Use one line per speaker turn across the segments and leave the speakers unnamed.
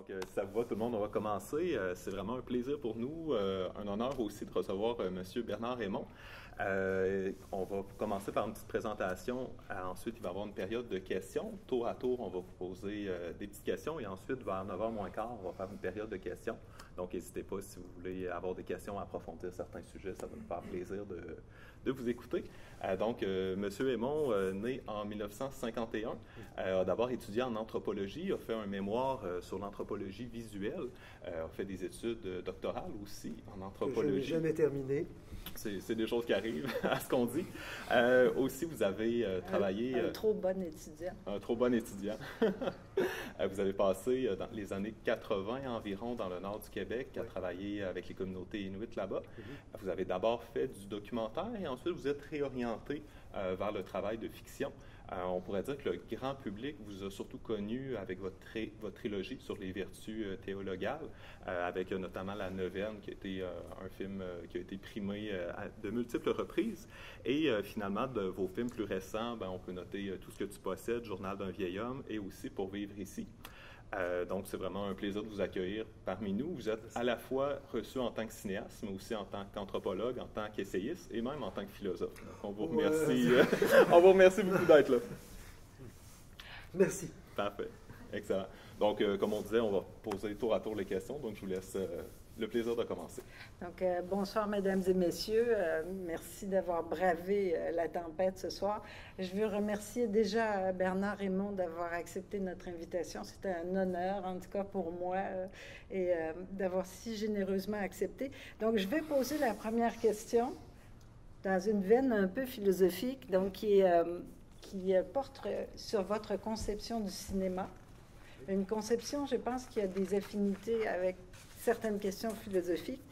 Donc, si ça vous va, tout le monde, on va commencer. C'est vraiment un plaisir pour nous, un honneur aussi de recevoir M. Bernard Raymond. On va commencer par une petite présentation. Ensuite, il va y avoir une période de questions. Tour à tour, on va vous poser des petites questions. Et ensuite, vers 9h moins quart, on va faire une période de questions. Donc, n'hésitez pas si vous voulez avoir des questions, approfondir certains sujets. Ça va nous faire plaisir de vous écouter. Donc, M. Raymond, né en 1951, a d'abord étudié en anthropologie, a fait un mémoire sur l'anthropologie visuelle, a fait des études doctorales aussi en anthropologie.
Que je n'ai jamais terminé.
C'est des choses qui arrivent à ce qu'on dit. Aussi, vous avez travaillé...
Un trop bon étudiant.
Un trop bon étudiant. Vous avez passé dans les années 80 environ dans le nord du Québec, à travailler avec les communautés inuites là-bas. Vous avez d'abord fait du documentaire et ensuite vous êtes réorienté vers le travail de fiction. On pourrait dire que le grand public vous a surtout connu avec votre trilogie sur les vertus théologales, avec notamment La Neuvaine, qui a été un film qui a été primé de multiples reprises. Et finalement, de vos films plus récents, on peut noter Tout ce que tu possèdes, Journal d'un vieil homme, et aussi Pour vivre ici. Donc, c'est vraiment un plaisir de vous accueillir parmi nous. Vous êtes à la fois reçu en tant que cinéaste, mais aussi en tant qu'anthropologue, en tant qu'essayiste et même en tant que philosophe. Donc, on vous remercie, on vous remercie beaucoup d'être là.
Merci.
Parfait. Excellent. Donc, comme on disait, on va poser tour à tour les questions. Donc, je vous laisse le plaisir de commencer.
Donc, bonsoir, mesdames et messieurs. Merci d'avoir bravé la tempête ce soir. Je veux remercier déjà Bernard Raymond d'avoir accepté notre invitation. C'était un honneur, en tout cas pour moi, et d'avoir si généreusement accepté. Donc, je vais poser la première question dans une veine un peu philosophique, donc qui porte sur votre conception du cinéma. Une conception, je pense, qui a des affinités avec certaines questions philosophiques.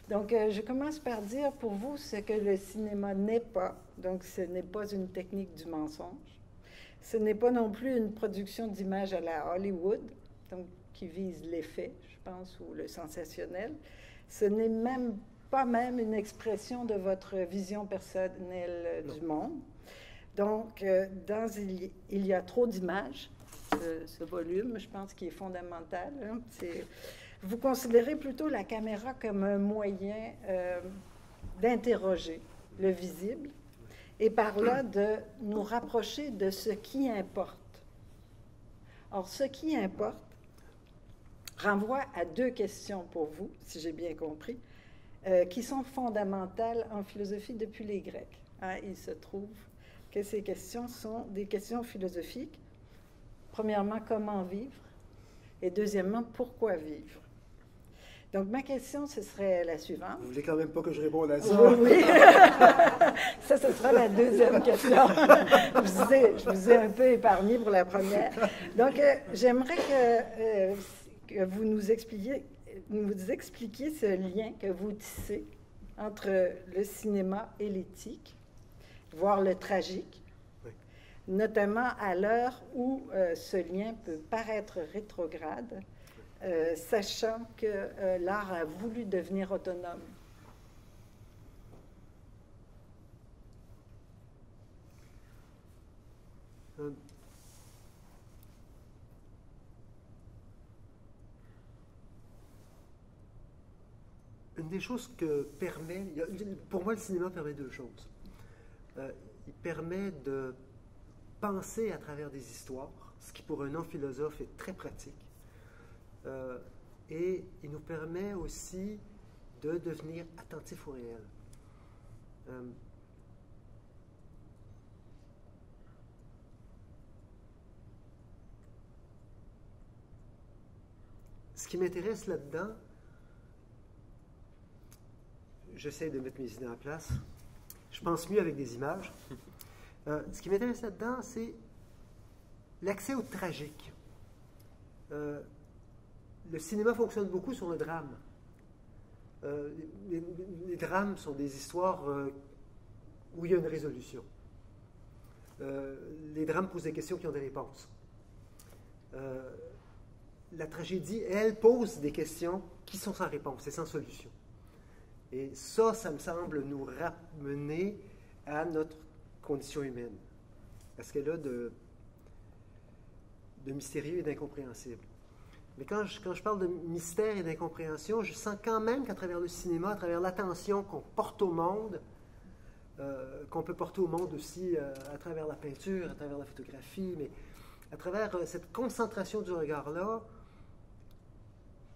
Donc, je commence par dire pour vous ce que le cinéma n'est pas. Donc, ce n'est pas une technique du mensonge. Ce n'est pas non plus une production d'images à la Hollywood, donc qui vise l'effet, je pense, ou le sensationnel. Ce n'est même pas une expression de votre vision personnelle du monde. Donc, il y a trop d'images, ce volume, je pense, qui est fondamental. Hein. Vous considérez plutôt la caméra comme un moyen d'interroger le visible et par là de nous rapprocher de ce qui importe. Or, ce qui importe renvoie à deux questions pour vous, si j'ai bien compris, qui sont fondamentales en philosophie depuis les Grecs. Hein, il se trouve que ces questions sont des questions philosophiques. Premièrement, comment vivre? Et deuxièmement, pourquoi vivre? Donc, ma question, ce serait la suivante.
Vous voulez quand même pas que je réponde à ça?
Oui, oui. Ça, ce sera la deuxième question. Je vous ai un peu épargné pour la première. Donc, j'aimerais que vous nous expliquiez ce lien que vous tissez entre le cinéma et l'éthique, voire le tragique, oui, notamment à l'heure où ce lien peut paraître rétrograde, sachant que l'art a voulu devenir autonome.
Une des choses que permet... Pour moi, le cinéma permet deux choses. Il permet de penser à travers des histoires, ce qui pour un non-philosophe est très pratique. Et il nous permet aussi de devenir attentif au réel. Ce qui m'intéresse là-dedans, j'essaie de mettre mes idées en place, je pense mieux avec des images. Ce qui m'intéresse là-dedans, c'est l'accès au tragique. Le cinéma fonctionne beaucoup sur le drame. Les drames sont des histoires où il y a une résolution. Les drames posent des questions qui ont des réponses. La tragédie, elle, pose des questions qui sont sans réponse et sans solution. Et ça me semble nous ramener à notre condition humaine, à ce qu'elle a de mystérieux et d'incompréhensible. Mais quand je parle de mystère et d'incompréhension, je sens quand même qu'à travers le cinéma, à travers l'attention qu'on porte au monde, qu'on peut porter au monde aussi à travers la peinture, à travers la photographie, mais à travers cette concentration du regard-là,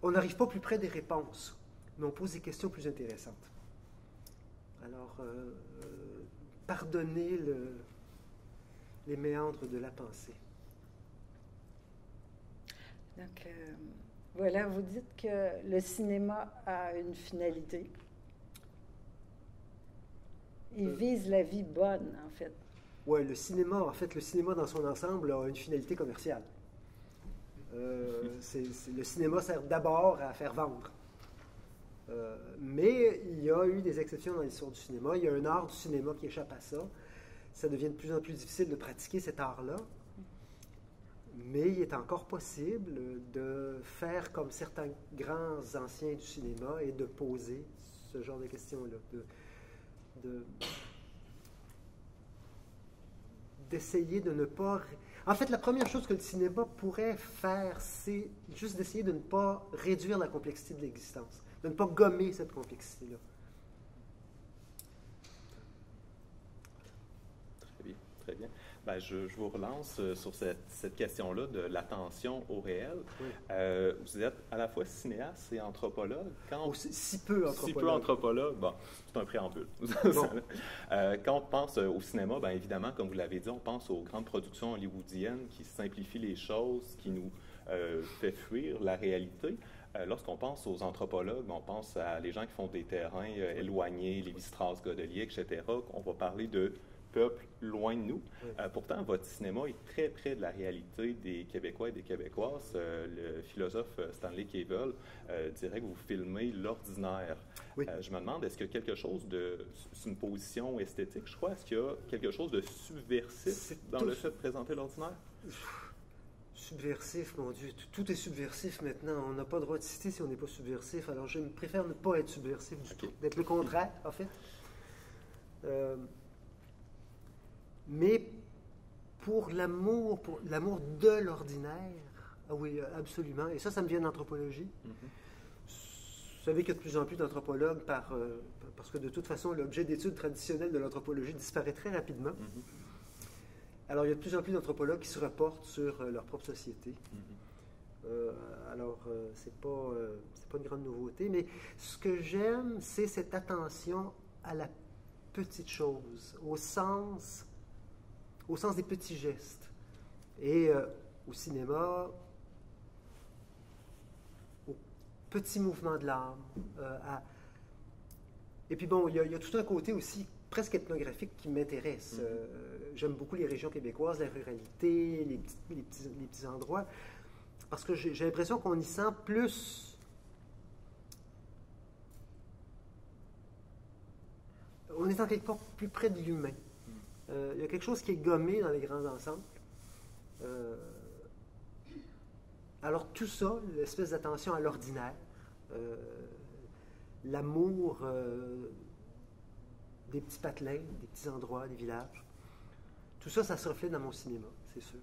on n'arrive pas plus près des réponses, mais on pose des questions plus intéressantes. Alors, pardonnez les méandres de la pensée.
Donc, voilà, vous dites que le cinéma a une finalité. Il vise la vie bonne, en fait.
Oui, le cinéma dans son ensemble a une finalité commerciale. Le cinéma sert d'abord à faire vendre. Mais il y a eu des exceptions dans l'histoire du cinéma. Il y a un art du cinéma qui échappe à ça. Ça devient de plus en plus difficile de pratiquer cet art-là. Mais il est encore possible de faire comme certains grands anciens du cinéma et de poser ce genre de questions-là. D'essayer de ne pas... En fait, la première chose que le cinéma pourrait faire, c'est juste d'essayer de ne pas réduire la complexité de l'existence, de ne pas gommer cette complexité-là.
Très bien, très bien. Ben, je vous relance sur cette question-là de l'attention au réel.
Oui.
Vous êtes à la fois cinéaste et anthropologue.
Si peu anthropologue.
Si peu anthropologue, bon, c'est un préambule. Bon. Quand on pense au cinéma, bien évidemment, comme vous l'avez dit, on pense aux grandes productions hollywoodiennes qui simplifient les choses, qui nous fait fuir la réalité. Lorsqu'on pense aux anthropologues, on pense à les gens qui font des terrains éloignés, Lévi-Strauss, Godelier, etc. On va parler de peuple loin de nous. Oui. Pourtant, votre cinéma est très près de la réalité des Québécois et des Québécoises. Le philosophe Stanley Cavell dirait que vous filmez l'ordinaire.
Oui.
Je me demande, est-ce qu'il y a quelque chose de... C'est une position esthétique, je crois. Est-ce qu'il y a quelque chose de subversif dans le fait de présenter l'ordinaire?
Subversif, mon Dieu. Tout est subversif maintenant. On n'a pas le droit de citer si on n'est pas subversif. Alors, je préfère ne pas être subversif du tout. D'être le contraire, en fait. Mais pour l'amour de l'ordinaire, ah oui, absolument. Et ça me vient d'anthropologie. Mm-hmm. Vous savez qu'il y a de plus en plus d'anthropologues parce que de toute façon, l'objet d'étude traditionnel de l'anthropologie disparaît très rapidement. Mm-hmm. Alors, il y a de plus en plus d'anthropologues qui se reportent sur leur propre société. Mm-hmm. C'est pas une grande nouveauté, mais ce que j'aime, c'est cette attention à la petite chose, au sens des petits gestes. Et au cinéma, au petit mouvement de l'âme. Et puis bon, il y a tout un côté aussi presque ethnographique qui m'intéresse. J'aime beaucoup les régions québécoises, la ruralité, les petits endroits, parce que j'ai l'impression qu'on y sent plus... On est en quelque part plus près de l'humain. Il y a quelque chose qui est gommé dans les grands ensembles. Alors tout ça, l'espèce d'attention à l'ordinaire, l'amour des petits patelins, des petits endroits, des villages, tout ça, ça se reflète dans mon cinéma, c'est sûr.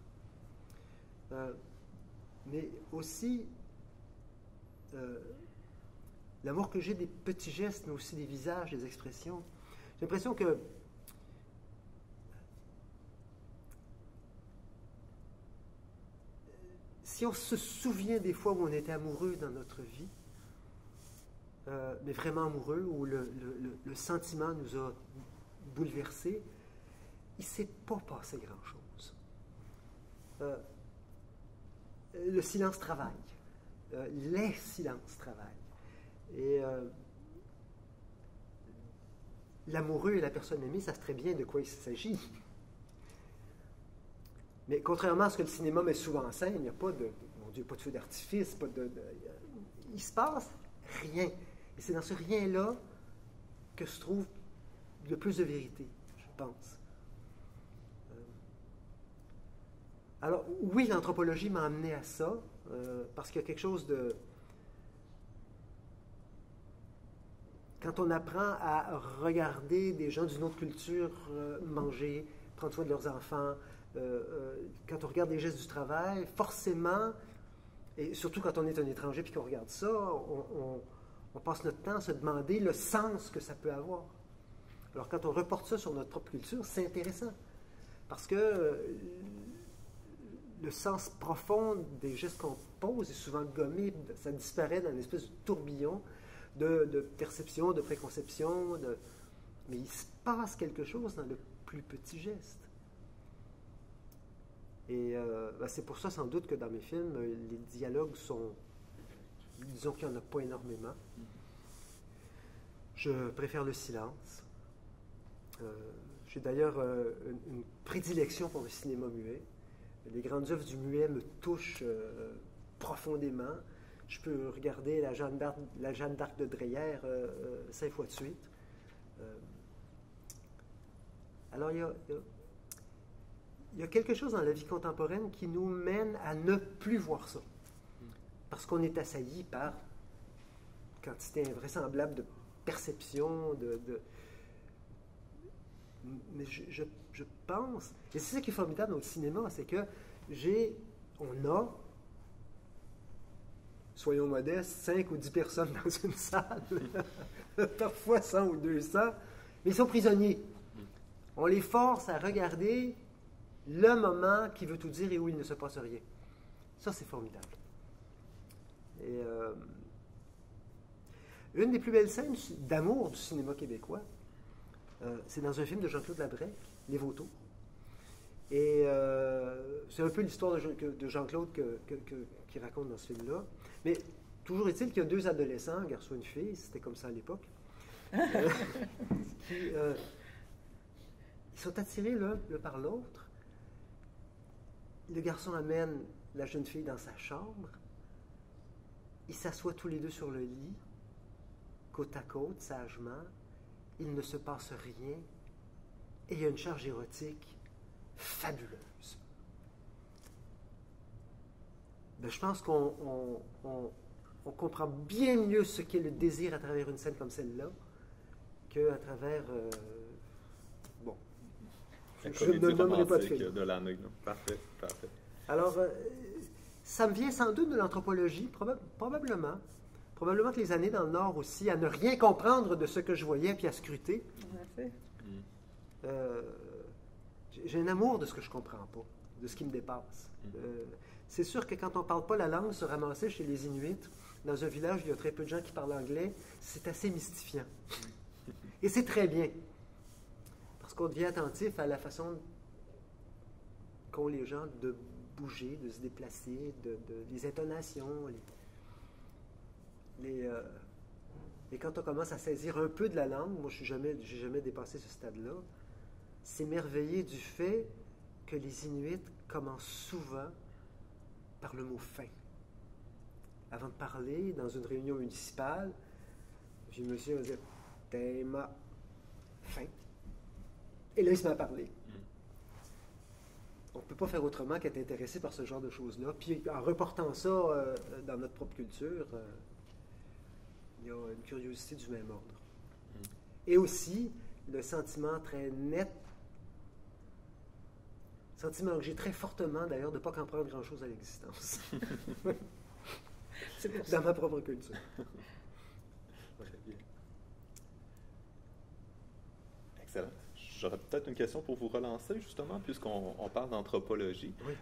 Mais aussi, l'amour que j'ai des petits gestes, mais aussi des visages, des expressions. J'ai l'impression que si on se souvient des fois où on était amoureux dans notre vie, mais vraiment amoureux, où le sentiment nous a bouleversés, il ne s'est pas passé grand-chose. Le silence travaille. Les silences travaillent. Et l'amoureux et la personne aimée savent très bien de quoi il s'agit. Mais contrairement à ce que le cinéma met souvent en scène, il n'y a pas de, mon Dieu, pas de feu d'artifice, il se passe rien. Et c'est dans ce rien-là que se trouve le plus de vérité, je pense. Alors, oui, l'anthropologie m'a amené à ça, parce qu'il y a quelque chose de... Quand on apprend à regarder des gens d'une autre culture manger, prendre soin de leurs enfants, quand on regarde les gestes du travail, forcément, Et surtout quand on est un étranger et qu'on regarde ça, on passe notre temps à se demander le sens que ça peut avoir. Alors quand on reporte ça sur notre propre culture, c'est intéressant. Parce que le sens profond des gestes qu'on pose est souvent gommé, ça disparaît dans une espèce de tourbillon de perception, de préconception, mais il se passe quelque chose dans le plus petit geste. Et c'est pour ça sans doute que dans mes films, les dialogues sont, disons qu'il n'y en a pas énormément. Je préfère le silence. J'ai d'ailleurs une prédilection pour le cinéma muet. Les grandes œuvres du muet me touchent profondément. Je peux regarder la Jeanne d'Arc de Dreyer 5 fois de suite. Alors, il y a quelque chose dans la vie contemporaine qui nous mène à ne plus voir ça. Parce qu'on est assailli par quantité invraisemblable de perception, mais je pense, et c'est ça qui est formidable dans le cinéma, c'est que on a, soyons modestes, 5 ou 10 personnes dans une salle, parfois 100 ou 200, mais ils sont prisonniers. On les force à regarder le moment qui veut tout dire et où il ne se passe rien. Ça, c'est formidable. Et une des plus belles scènes d'amour du cinéma québécois, c'est dans un film de Jean-Claude Labrec, Les Vautours. Et c'est un peu l'histoire de Jean-Claude qu'il raconte dans ce film-là. Mais toujours est-il qu'il y a 2 adolescents, un garçon et une fille, c'était comme ça à l'époque, ils sont attirés l'un par l'autre. Le garçon amène la jeune fille dans sa chambre. Ils s'assoient tous les deux sur le lit, côte à côte, sagement. Il ne se passe rien. Et il y a une charge érotique fabuleuse. Je pense qu'on comprend bien mieux ce qu'est le désir à travers une scène comme celle-là qu'à travers...
je ne nommerai pas de film. De l'année, parfait. Alors,
ça me vient sans doute de l'anthropologie, probablement. Probablement que les années dans le Nord aussi, à ne rien comprendre de ce que je voyais, puis à scruter. J'ai un amour de ce que je ne comprends pas, de ce qui me dépasse. C'est sûr que quand on ne parle pas la langue, se ramasser chez les Inuits, dans un village où il y a très peu de gens qui parlent anglais, c'est assez mystifiant. Et c'est très bien. Parce qu'on devient attentif à la façon qu'ont les gens de bouger, de se déplacer, les intonations. Et quand on commence à saisir un peu de la langue, moi j'ai jamais dépassé ce stade-là, s'émerveiller du fait que les Inuits commencent souvent par le mot « fin ». Avant de parler, dans une réunion municipale, le monsieur va dire « Tema, fin ». Et là, il se met à parler. On ne peut pas faire autrement qu'être intéressé par ce genre de choses-là. Puis en reportant ça dans notre propre culture, il y a une curiosité du même ordre. Et aussi, le sentiment très net, sentiment que j'ai très fortement d'ailleurs de ne pas comprendre grand-chose à l'existence. C'est dans ma propre culture.
Très bien. Excellent. J'aurais peut-être une question pour vous relancer, justement, puisqu'on parle d'anthropologie.
Oui.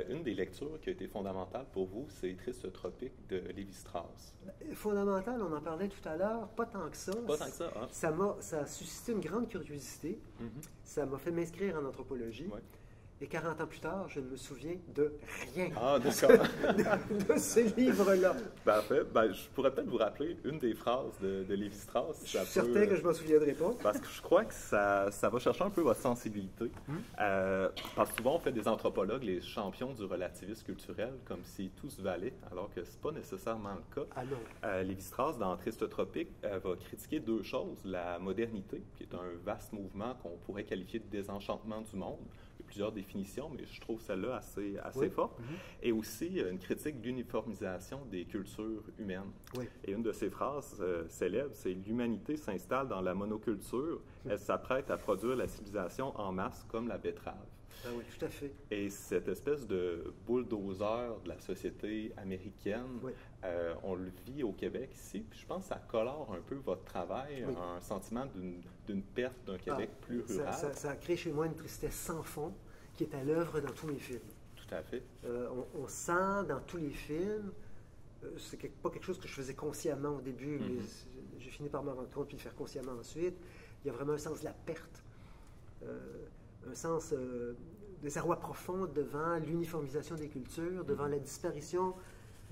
Une des lectures qui a été fondamentale pour vous, c'est Triste tropique de Lévi-Strauss.
Fondamentale, on en parlait tout à l'heure, pas tant que ça.
Pas tant que ça, hein?
Ça a suscité une grande curiosité. Ça m'a fait m'inscrire en anthropologie.
Ouais.
Et 40 ans plus tard, je ne me souviens de rien de ce livre-là.
Parfait. Je pourrais peut-être vous rappeler une des phrases de Lévi-Strauss.
Je suis certain que je ne m'en souviendrai pas.
Parce que je crois que ça va chercher un peu votre sensibilité. Parce que souvent, on fait des anthropologues les champions du relativisme culturel, comme si tout se valait, alors que ce n'est pas nécessairement le cas.
Ah non.
Lévi-Strauss, dans Triste tropique, va critiquer 2 choses. La modernité, qui est un vaste mouvement qu'on pourrait qualifier de désenchantement du monde. Il y a plusieurs définitions, mais je trouve celle-là assez forte. Et aussi une critique de l'uniformisation des cultures humaines.
Oui.
Et une de ses phrases célèbres, c'est « L'humanité s'installe dans la monoculture. Elle s'apprête à produire la civilisation en masse comme la betterave. »
Ah oui, tout à fait.
Et cette espèce de bulldozer de la société américaine,
Oui.
On le vit au Québec ici, puis je pense que ça colore un peu votre travail,
Oui.
un sentiment d'une perte d'un Québec plus rural.
Ça a créé chez moi une tristesse sans fond qui est à l'œuvre dans tous mes films.
Tout à fait.
On sent dans tous les films, c'est pas quelque chose que je faisais consciemment au début, mais j'ai fini par me rendre compte puis le faire consciemment ensuite. Il y a vraiment un sens de la perte, un sens désarroi profond devant l'uniformisation des cultures, devant la disparition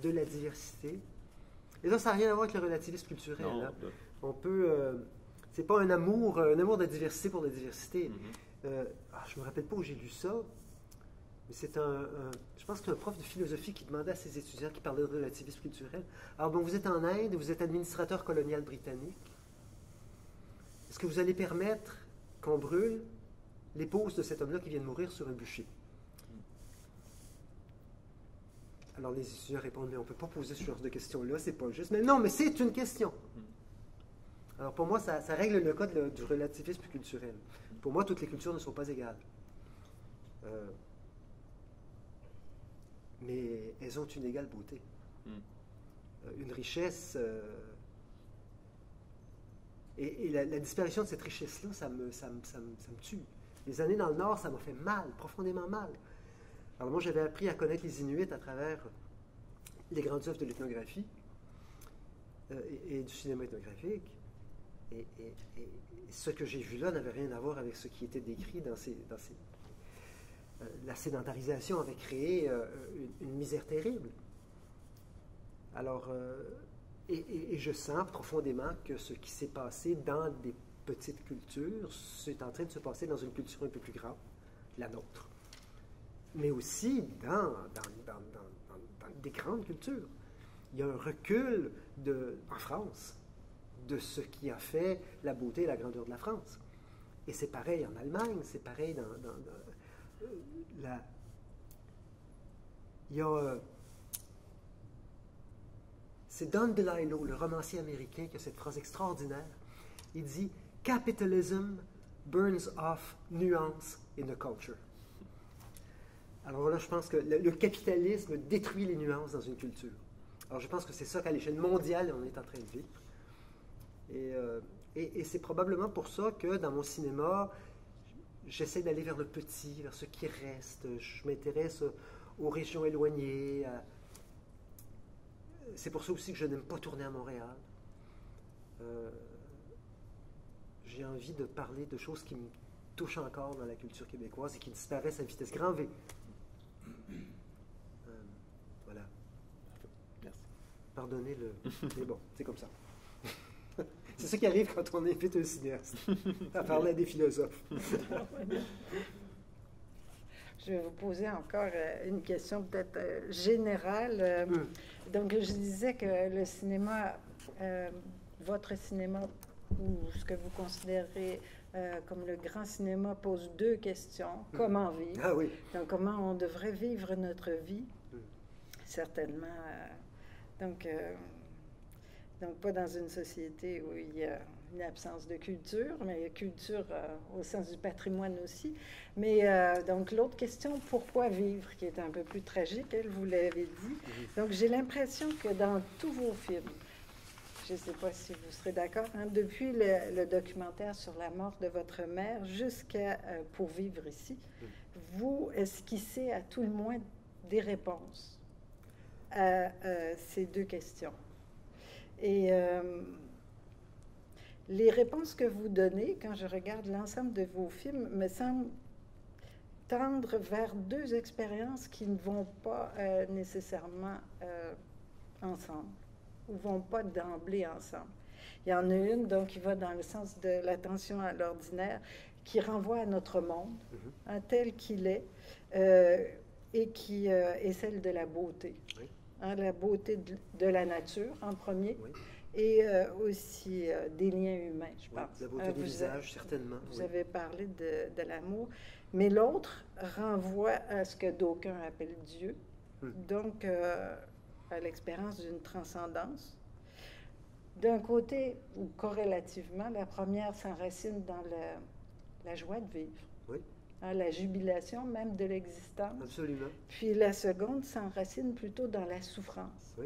de la diversité. Et ça n'a rien à voir avec le relativisme culturel.
Non,
hein. On peut... c'est pas un amour de diversité pour la diversité. Je ne me rappelle pas où j'ai lu ça, mais c'est je pense que c'est un prof de philosophie qui demandait à ses étudiants qui parlaient de relativisme culturel. Alors, bon, vous êtes en Inde, vous êtes administrateur colonial britannique. Est-ce que vous allez permettre qu'on brûle l'épouse de cet homme-là qui vient de mourir sur un bûcher? Alors, les étudiants répondent, mais on ne peut pas poser ce genre de questions-là, c'est pas juste. Mais non, mais c'est une question. Alors, pour moi, ça règle le cas du relativisme culturel. Pour moi, toutes les cultures ne sont pas égales. Mais elles ont une égale beauté. Une richesse. Et la disparition de cette richesse-là, ça me tue. Les années dans le Nord, ça m'a fait mal, profondément mal. Alors moi, j'avais appris à connaître les Inuits à travers les grandes œuvres de l'ethnographie et du cinéma ethnographique. Et ce que j'ai vu là n'avait rien à voir avec ce qui était décrit dans ces la sédentarisation avait créé une misère terrible. Alors, et je sens profondément que ce qui s'est passé dans des petites cultures, c'est en train de se passer dans une culture un peu plus grande, la nôtre. Mais aussi dans des grandes cultures. Il y a un recul en France de ce qui a fait la beauté et la grandeur de la France. Et c'est pareil en Allemagne, c'est pareil il y a... c'est Don DeLillo, le romancier américain, qui a cette phrase extraordinaire. Il dit « Capitalism burns off nuance in a culture ». Alors là, je pense que le capitalisme détruit les nuances dans une culture. Alors je pense que c'est ça qu'à l'échelle mondiale, on est en train de vivre. Et c'est probablement pour ça que dans mon cinéma, j'essaie d'aller vers le petit, vers ce qui reste. Je m'intéresse aux régions éloignées. C'est pour ça aussi que je n'aime pas tourner à Montréal. J'ai envie de parler de choses qui me touchent encore dans la culture québécoise et qui disparaissent à vitesse grand V. Voilà.
Merci.
Pardonnez mais bon, c'est comme ça. C'est ça qui arrive quand on invite un cinéaste à parler à des philosophes.
Je vais vous poser encore une question peut-être générale. Donc, je disais que le cinéma, votre cinéma, ou ce que vous considérez comme le grand cinéma, pose deux questions. Comment vivre?
Ah oui.
Donc, comment on devrait vivre notre vie? Certainement. Donc, pas dans une société où il y a une absence de culture, mais culture au sens du patrimoine aussi. Mais donc, l'autre question, pourquoi vivre, qui est un peu plus tragique, elle, vous l'avez dit. Donc, j'ai l'impression que dans tous vos films, je ne sais pas si vous serez d'accord, hein, depuis le documentaire sur la mort de votre mère jusqu'à Pour vivre ici, vous esquissez à tout le moins des réponses à ces deux questions. Et les réponses que vous donnez, quand je regarde l'ensemble de vos films, me semblent tendre vers deux expériences qui ne vont pas nécessairement ensemble, ou vont pas d'emblée ensemble. Il y en a une, donc, qui va dans le sens de l'attention à l'ordinaire, qui renvoie à notre monde, hein, tel qu'il est, et qui est celle de la beauté.
Oui.
Hein, la beauté de la nature, en premier,
Oui.
et aussi des liens humains, je pense.
La beauté des visages, certainement.
Vous avez parlé de l'amour, mais l'autre renvoie à ce que d'aucuns appellent Dieu, donc à l'expérience d'une transcendance. D'un côté, ou corrélativement, la première s'enracine dans la joie de vivre.
Oui.
hein, la jubilation même de l'existence.
Absolument.
Puis la seconde s'enracine plutôt dans la souffrance.
Oui.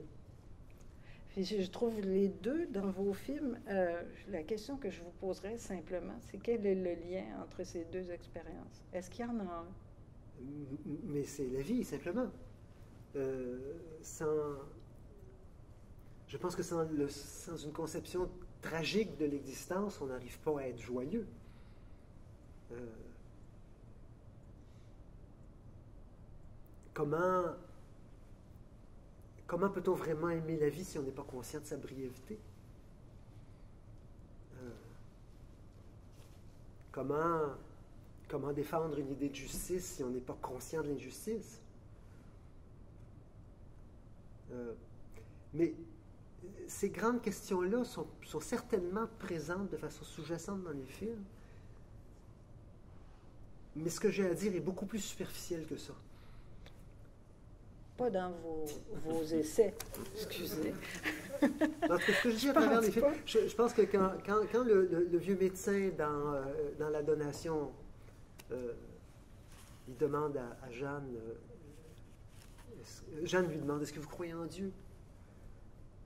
Puis je trouve les deux dans vos films, la question que je vous poserais simplement, c'est quel est le lien entre ces deux expériences? Est-ce qu'il y en a un?
Mais c'est la vie, simplement. Je pense que sans une conception tragique de l'existence, on n'arrive pas à être joyeux. Comment peut-on vraiment aimer la vie si on n'est pas conscient de sa brièveté? Comment défendre une idée de justice si on n'est pas conscient de l'injustice? Mais ces grandes questions-là sont certainement présentes de façon sous-jacente dans les films. Mais ce que j'ai à dire est beaucoup plus superficiel que ça.
Pas dans vos essais, excusez.
Parce que ce que je dis à travers les films, je pense que quand le vieux médecin dans La Donation, il demande à Jeanne, Jeanne lui demande, est-ce que vous croyez en Dieu?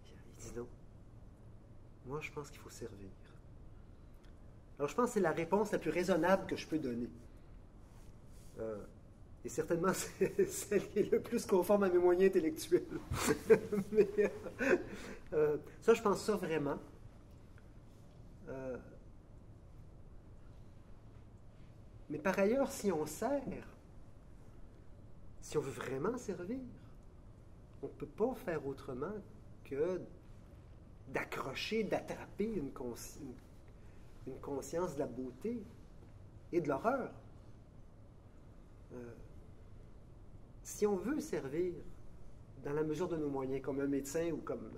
Il dit non. Moi, je pense qu'il faut servir. Alors, je pense que c'est la réponse la plus raisonnable que je peux donner. Et certainement, c'est celle qui est le plus conforme à mes moyens intellectuels. Mais, ça, je pense ça vraiment. Mais par ailleurs, si on sert, si on veut vraiment servir, on ne peut pas faire autrement que d'accrocher, d'attraper une conscience de la beauté et de l'horreur. Si on veut servir dans la mesure de nos moyens, comme un médecin ou comme...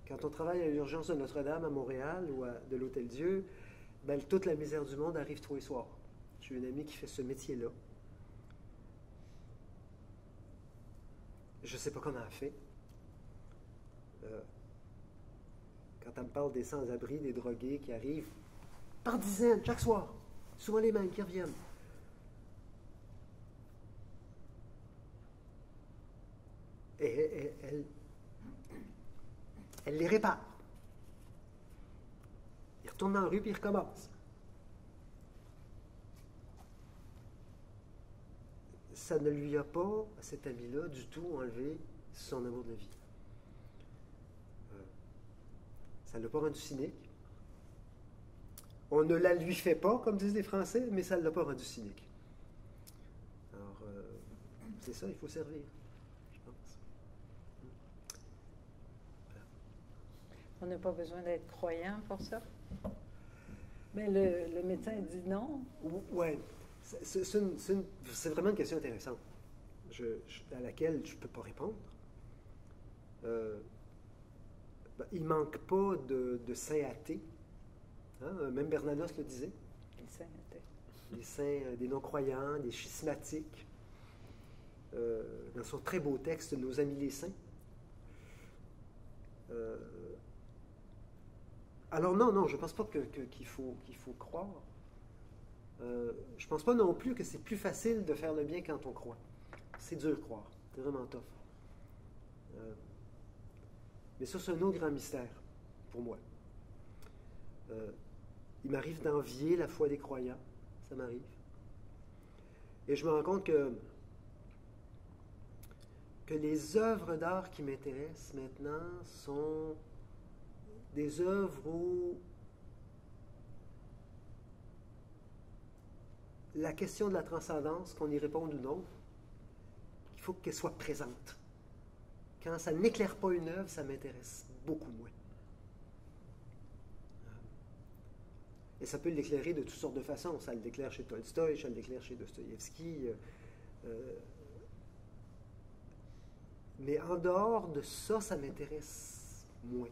quand on travaille à l'urgence de Notre-Dame à Montréal ou de l'Hôtel-Dieu, toute la misère du monde arrive tous les soirs. J'ai une amie qui fait ce métier-là. Je ne sais pas comment elle fait. Quand elle me parle des sans-abri, des drogués qui arrivent par dizaines, chaque soir, souvent les mêmes qui reviennent. Et elle les répare. Il retourne dans la rue puis il recommence. Ça ne lui a pas, à cet ami-là, du tout enlevé son amour de la vie. Ça ne l'a pas rendu cynique. On ne la lui fait pas, comme disent les Français, mais ça ne l'a pas rendu cynique. Alors, c'est ça, il faut servir, je pense.
Voilà. On n'a pas besoin d'être croyant pour ça? Mais le médecin dit non?
Oui. C'est vraiment une question intéressante à laquelle je ne peux pas répondre. Il ne manque pas de saints athées. Hein? Même Bernanos le disait.
Les saints athées.
Les saints, des non-croyants, des schismatiques. Dans son très beau texte, Nos amis les saints. Alors non, je ne pense pas qu'il faut croire. Je ne pense pas non plus que c'est plus facile de faire le bien quand on croit. C'est dur de croire. C'est vraiment tough. Mais ça, c'est un autre grand mystère pour moi. Il m'arrive d'envier la foi des croyants. Ça m'arrive. Et je me rends compte que les œuvres d'art qui m'intéressent maintenant sont des œuvres où la question de la transcendance, qu'on y réponde ou non, il faut qu'elle soit présente. Quand ça n'éclaire pas une œuvre, ça m'intéresse beaucoup moins. Et ça peut l'éclairer de toutes sortes de façons. Ça l'éclaire chez Tolstoï, ça l'éclaire chez Dostoïevski. Mais en dehors de ça, ça m'intéresse moins.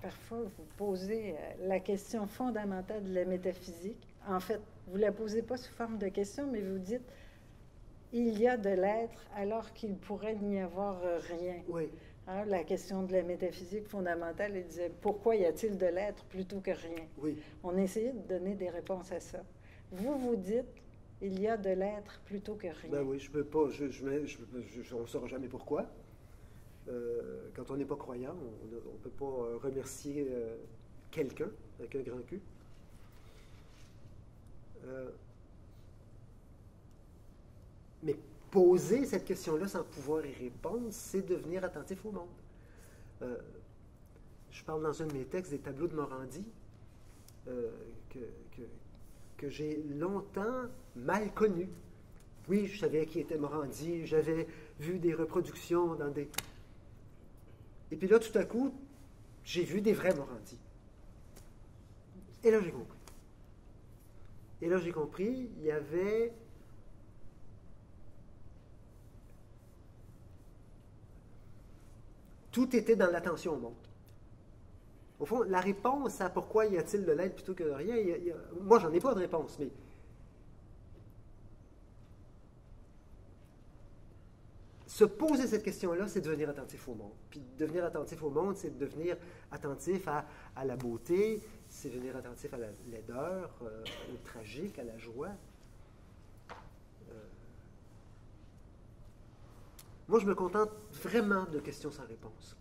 Parfois, vous posez la question fondamentale de la métaphysique. En fait, vous ne la posez pas sous forme de question, mais vous dites il y a de l'être alors qu'il pourrait n'y avoir rien.
Oui.
Hein, la question de la métaphysique fondamentale, il disait pourquoi y a-t-il de l'être plutôt que rien?
Oui.
On essayait de donner des réponses à ça. Vous dites il y a de l'être plutôt que rien.
Ben oui, je peux pas, on ne saura jamais pourquoi. Quand on n'est pas croyant, on ne peut pas remercier quelqu'un avec un grand Q. Mais poser cette question-là sans pouvoir y répondre, c'est devenir attentif au monde. Je parle dans un de mes textes des tableaux de Morandi que j'ai longtemps mal connus. Oui, je savais qui était Morandi, j'avais vu des reproductions dans des... Et puis là, tout à coup, j'ai vu des vrais Morandi. Et là, j'ai compris. Et là, j'ai compris, il y avait... Tout était dans l'attention au monde. Au fond, la réponse à pourquoi y a-t-il de l'être plutôt que de rien, moi, j'en ai pas de réponse, mais se poser cette question-là, c'est devenir attentif au monde. Puis devenir attentif au monde, c'est devenir attentif à la beauté, c'est devenir attentif à la laideur, au tragique, à la joie. Moi, je me contente vraiment de questions sans réponse.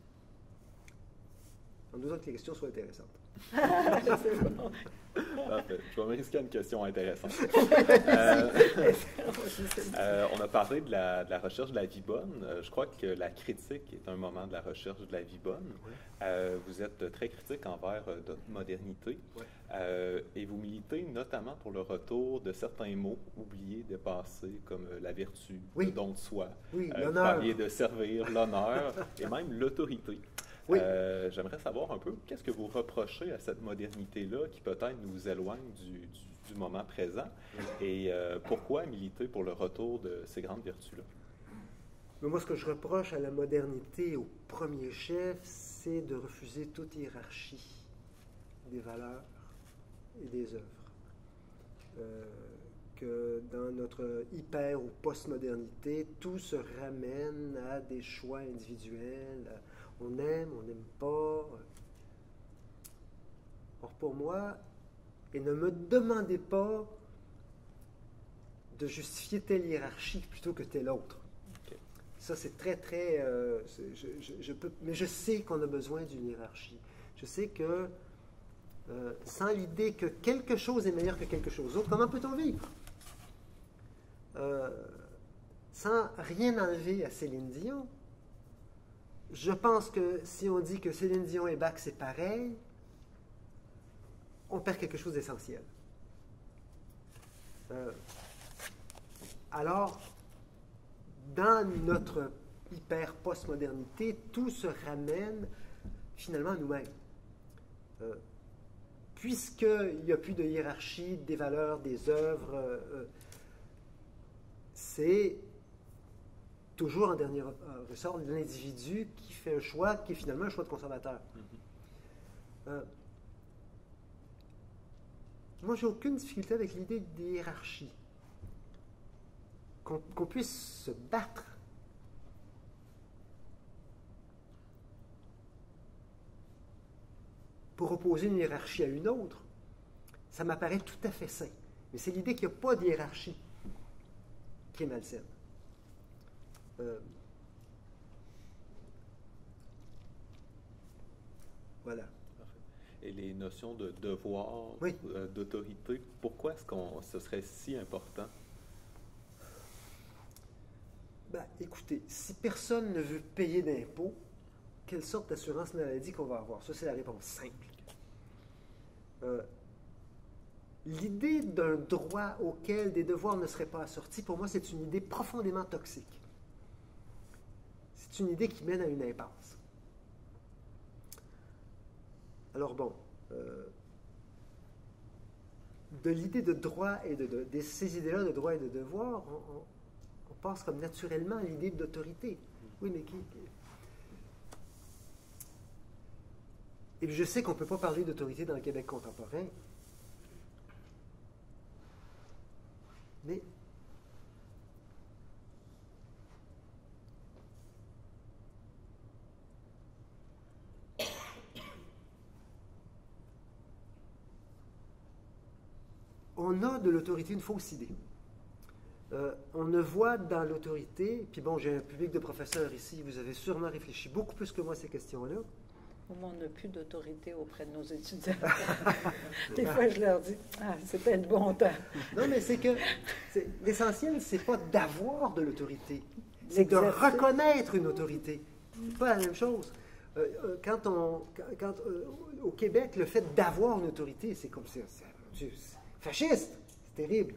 En nous disant que les questions soient intéressantes.
C'est bon.
Parfait. Je vais me risquer à une question intéressante. On a parlé de la recherche de la vie bonne. Je crois que la critique est un moment de la recherche de la vie bonne. Ouais. Vous êtes très critique envers notre modernité. Ouais. Et vous militez notamment pour le retour de certains mots oubliés, dépassés, comme la vertu, oui. Le don de soi.
Oui,
vous parliez de servir, l'honneur et même l'autorité. Oui. J'aimerais savoir un peu, qu'est-ce que vous reprochez à cette modernité-là qui peut-être nous éloigne du moment présent et pourquoi militer pour le retour de ces grandes vertus-là?
Mais moi, ce que je reproche à la modernité au premier chef, c'est de refuser toute hiérarchie des valeurs et des œuvres. Que dans notre hyper ou post-modernité, tout se ramène à des choix individuels. On aime, on n'aime pas. Or, pour moi, et ne me demandez pas de justifier telle hiérarchie plutôt que telle autre. Okay. Ça, c'est très, très... mais je sais qu'on a besoin d'une hiérarchie. Je sais que sans l'idée que quelque chose est meilleur que quelque chose d'autre, comment peut-on vivre? Sans rien enlever à Céline Dion, je pense que si on dit que Céline Dion et Bach, c'est pareil, on perd quelque chose d'essentiel. Alors, dans notre hyper-postmodernité, tout se ramène finalement à nous-mêmes. Puisqu'il n'y a plus de hiérarchie des valeurs, des œuvres, c'est toujours en dernier ressort l'individu qui fait un choix qui est finalement un choix de conservateur. Moi, j'ai aucune difficulté avec l'idée des hiérarchies. Qu'on puisse se battre pour opposer une hiérarchie à une autre, ça m'apparaît tout à fait sain. Mais c'est l'idée qu'il n'y a pas de hiérarchie qui est malsaine. Voilà.
Et les notions de devoir,
oui.
D'autorité, pourquoi est-ce que ce serait si important?
Ben, écoutez, si personne ne veut payer d'impôts, quelle sorte d'assurance maladie qu'on va avoir? Ça, c'est la réponse simple. L'idée d'un droit auquel des devoirs ne seraient pas assortis, pour moi, c'est une idée profondément toxique. C'est une idée qui mène à une impasse. Alors bon, de l'idée de droit et de ces idées-là de droit et de devoir, on passe comme naturellement à l'idée d'autorité. Oui, mais qui... Et puis je sais qu'on ne peut pas parler d'autorité dans le Québec contemporain, mais on a de l'autorité une fausse idée. On ne voit dans l'autorité, puis bon, j'ai un public de professeurs ici, vous avez sûrement réfléchi beaucoup plus que moi à ces questions-là.
Au moins, on n'a plus d'autorité auprès de nos étudiants. Des fois, je leur dis, c'était le bon temps.
Non, mais c'est que l'essentiel, c'est pas d'avoir de l'autorité, c'est de reconnaître une autorité. C'est pas la même chose. Au Québec, le fait d'avoir une autorité, c'est comme c'est fasciste, c'est terrible.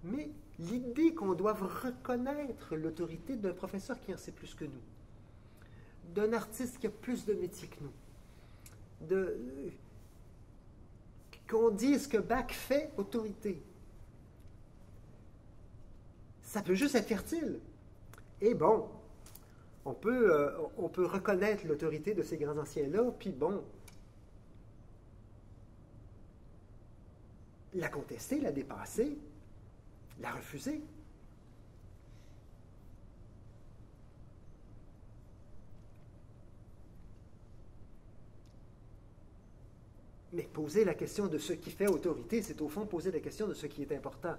Mais l'idée qu'on doive reconnaître l'autorité d'un professeur qui en sait plus que nous, d'un artiste qui a plus de métier que nous, qu'on dise que Bach fait autorité, ça peut juste être fertile. Et bon, on peut reconnaître l'autorité de ces grands anciens-là, puis bon, la contester, la dépasser, la refuser. Mais poser la question de ce qui fait autorité, c'est au fond poser la question de ce qui est important.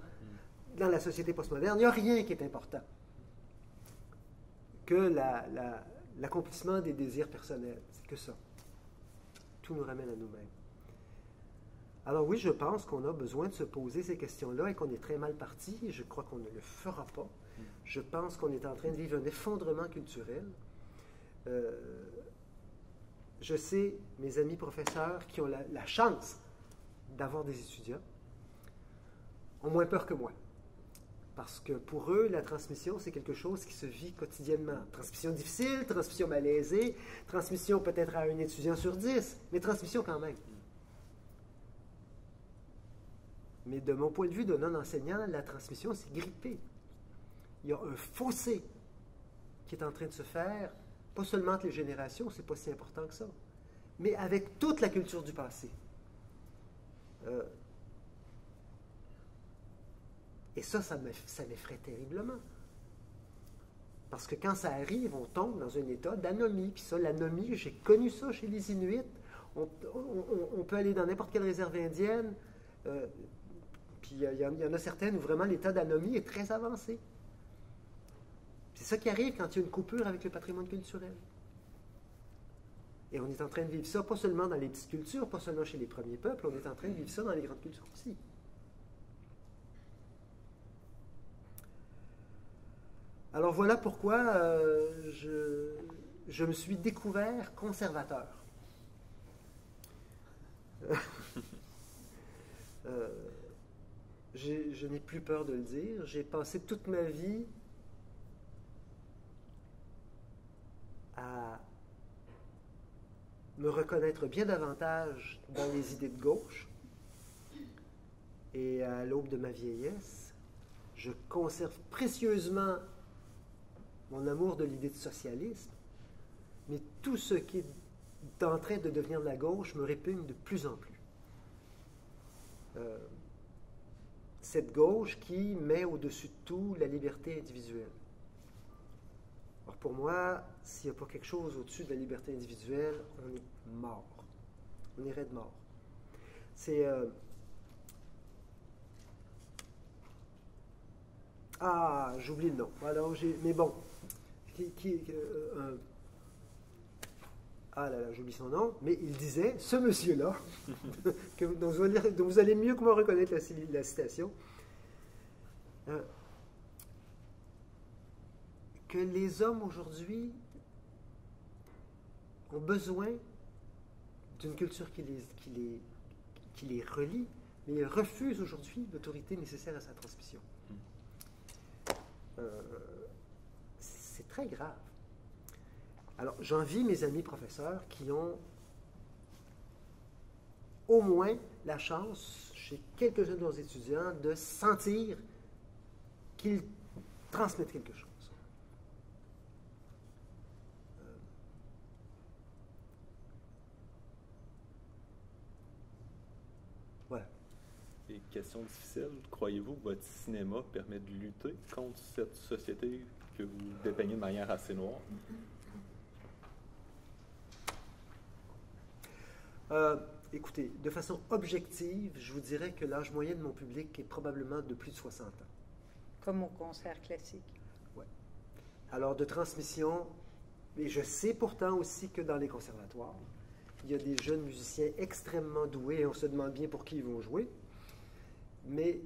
Dans la société postmoderne, il n'y a rien qui est important que l'accomplissement des désirs personnels. C'est que ça. Tout nous ramène à nous-mêmes. Alors oui, je pense qu'on a besoin de se poser ces questions-là et qu'on est très mal parti. Et je crois qu'on ne le fera pas. Je pense qu'on est en train de vivre un effondrement culturel. Je sais, mes amis professeurs qui ont la chance d'avoir des étudiants ont moins peur que moi. Parce que pour eux, la transmission, c'est quelque chose qui se vit quotidiennement. Transmission difficile, transmission malaisée, transmission peut-être à un étudiant sur 10, mais transmission quand même. Mais de mon point de vue de non-enseignant, la transmission, c'est grippé. Il y a un fossé qui est en train de se faire, pas seulement entre les générations, c'est pas si important que ça, mais avec toute la culture du passé. Et ça m'effraie terriblement. Parce que quand ça arrive, on tombe dans un état d'anomie. Puis ça, l'anomie, j'ai connu ça chez les Inuits. On peut aller dans n'importe quelle réserve indienne. Puis il y en a certaines où vraiment l'état d'anomie est très avancé. C'est ça qui arrive quand il y a une coupure avec le patrimoine culturel. Et on est en train de vivre ça, pas seulement dans les petites cultures, pas seulement chez les premiers peuples, on est en train de vivre ça dans les grandes cultures aussi. Alors voilà pourquoi je me suis découvert conservateur. Je n'ai plus peur de le dire. J'ai passé toute ma vie à me reconnaître bien davantage dans les idées de gauche. Et à l'aube de ma vieillesse, je conserve précieusement mon amour de l'idée de socialisme, mais tout ce qui est en train de devenir de la gauche me répugne de plus en plus. Cette gauche qui met au-dessus de tout la liberté individuelle. Alors pour moi, s'il n'y a pas quelque chose au-dessus de la liberté individuelle, on est mort. On est raide mort. C'est... j'oublie le nom. Alors, mais bon. J'oublie son nom, mais il disait, ce monsieur-là, dont vous allez mieux que moi reconnaître la citation, que les hommes aujourd'hui ont besoin d'une culture qui les relie, mais ils refusent aujourd'hui l'autorité nécessaire à sa transmission. C'est très grave. Alors, j'envie mes amis professeurs qui ont au moins la chance, chez quelques-uns de leurs étudiants, de sentir qu'ils transmettent quelque chose. Voilà.
Et question difficile, croyez-vous que votre cinéma permet de lutter contre cette société que vous dépeignez de manière assez noire?
Écoutez, de façon objective, je vous dirais que l'âge moyen de mon public est probablement de plus de 60 ans.
Comme au concert classique.
Ouais. Alors, de transmission, et je sais pourtant aussi que dans les conservatoires, il y a des jeunes musiciens extrêmement doués et on se demande bien pour qui ils vont jouer. Mais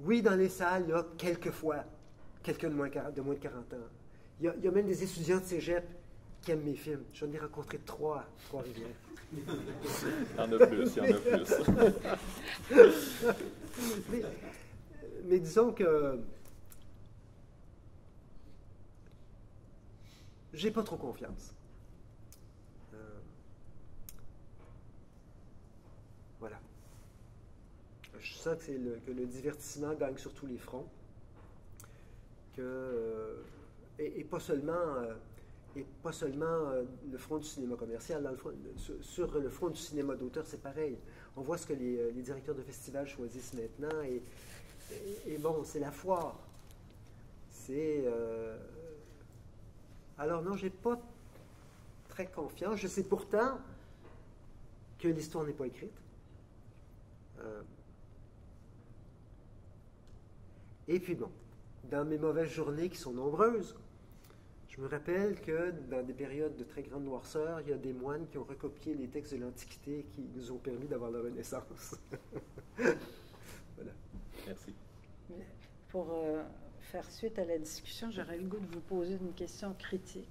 oui, dans les salles, il y a quelquefois quelqu'un de moins de 40 ans. Il y a même des étudiants de cégep qui aiment mes films. J'en ai rencontré 3 à Trois-Rivières.
Il y en a plus, il y en a plus.
mais disons que j'ai pas trop confiance. Voilà. Je sens que que le divertissement gagne sur tous les fronts. Et pas seulement le front du cinéma commercial. Sur le front du cinéma d'auteur, c'est pareil. On voit ce que les directeurs de festivals choisissent maintenant. Et bon, c'est la foire. Alors non, j'ai pas très confiance. Je sais pourtant que l'histoire n'est pas écrite. Et puis bon, dans mes mauvaises journées qui sont nombreuses, je me rappelle que dans des périodes de très grande noirceur, il y a des moines qui ont recopié les textes de l'Antiquité qui nous ont permis d'avoir la Renaissance. Voilà.
Merci.
Pour faire suite à la discussion, j'aurais le goût de vous poser une question critique.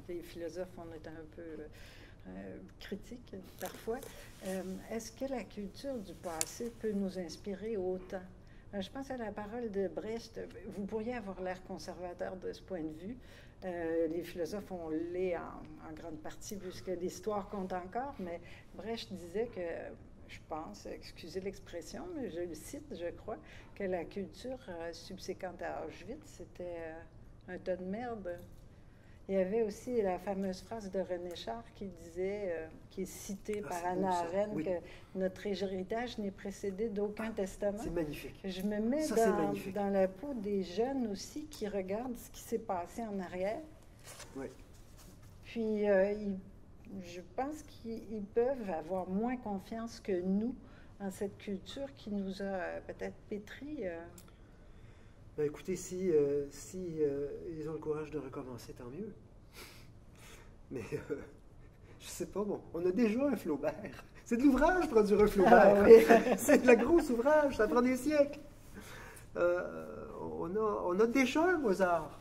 Les philosophes, on est un peu critiques parfois. Est-ce que la culture du passé peut nous inspirer autant? Je pense à la parole de Brecht. Vous pourriez avoir l'air conservateur de ce point de vue. Les philosophes, on l'est en grande partie puisque l'histoire compte encore, mais Brecht disait que, je pense, excusez l'expression, mais je le cite, je crois, que la culture subséquente à Auschwitz, c'était un tas de merde. Il y avait aussi la fameuse phrase de René Char qui disait, qui est citée par Hannah Arendt, oui, que notre héritage n'est précédé d'aucun testament.
C'est magnifique.
Je me mets dans la peau des jeunes aussi qui regardent ce qui s'est passé en arrière.
Oui.
Puis, je pense qu'ils peuvent avoir moins confiance que nous en cette culture qui nous a peut-être pétris.
Ben écoutez, si ils ont le courage de recommencer, tant mieux. Mais je sais pas, bon, on a déjà un Flaubert. C'est de l'ouvrage, produire un Flaubert.
Ah, oui.
C'est de la grosse ouvrage, ça prend des siècles. On a déjà un Mozart.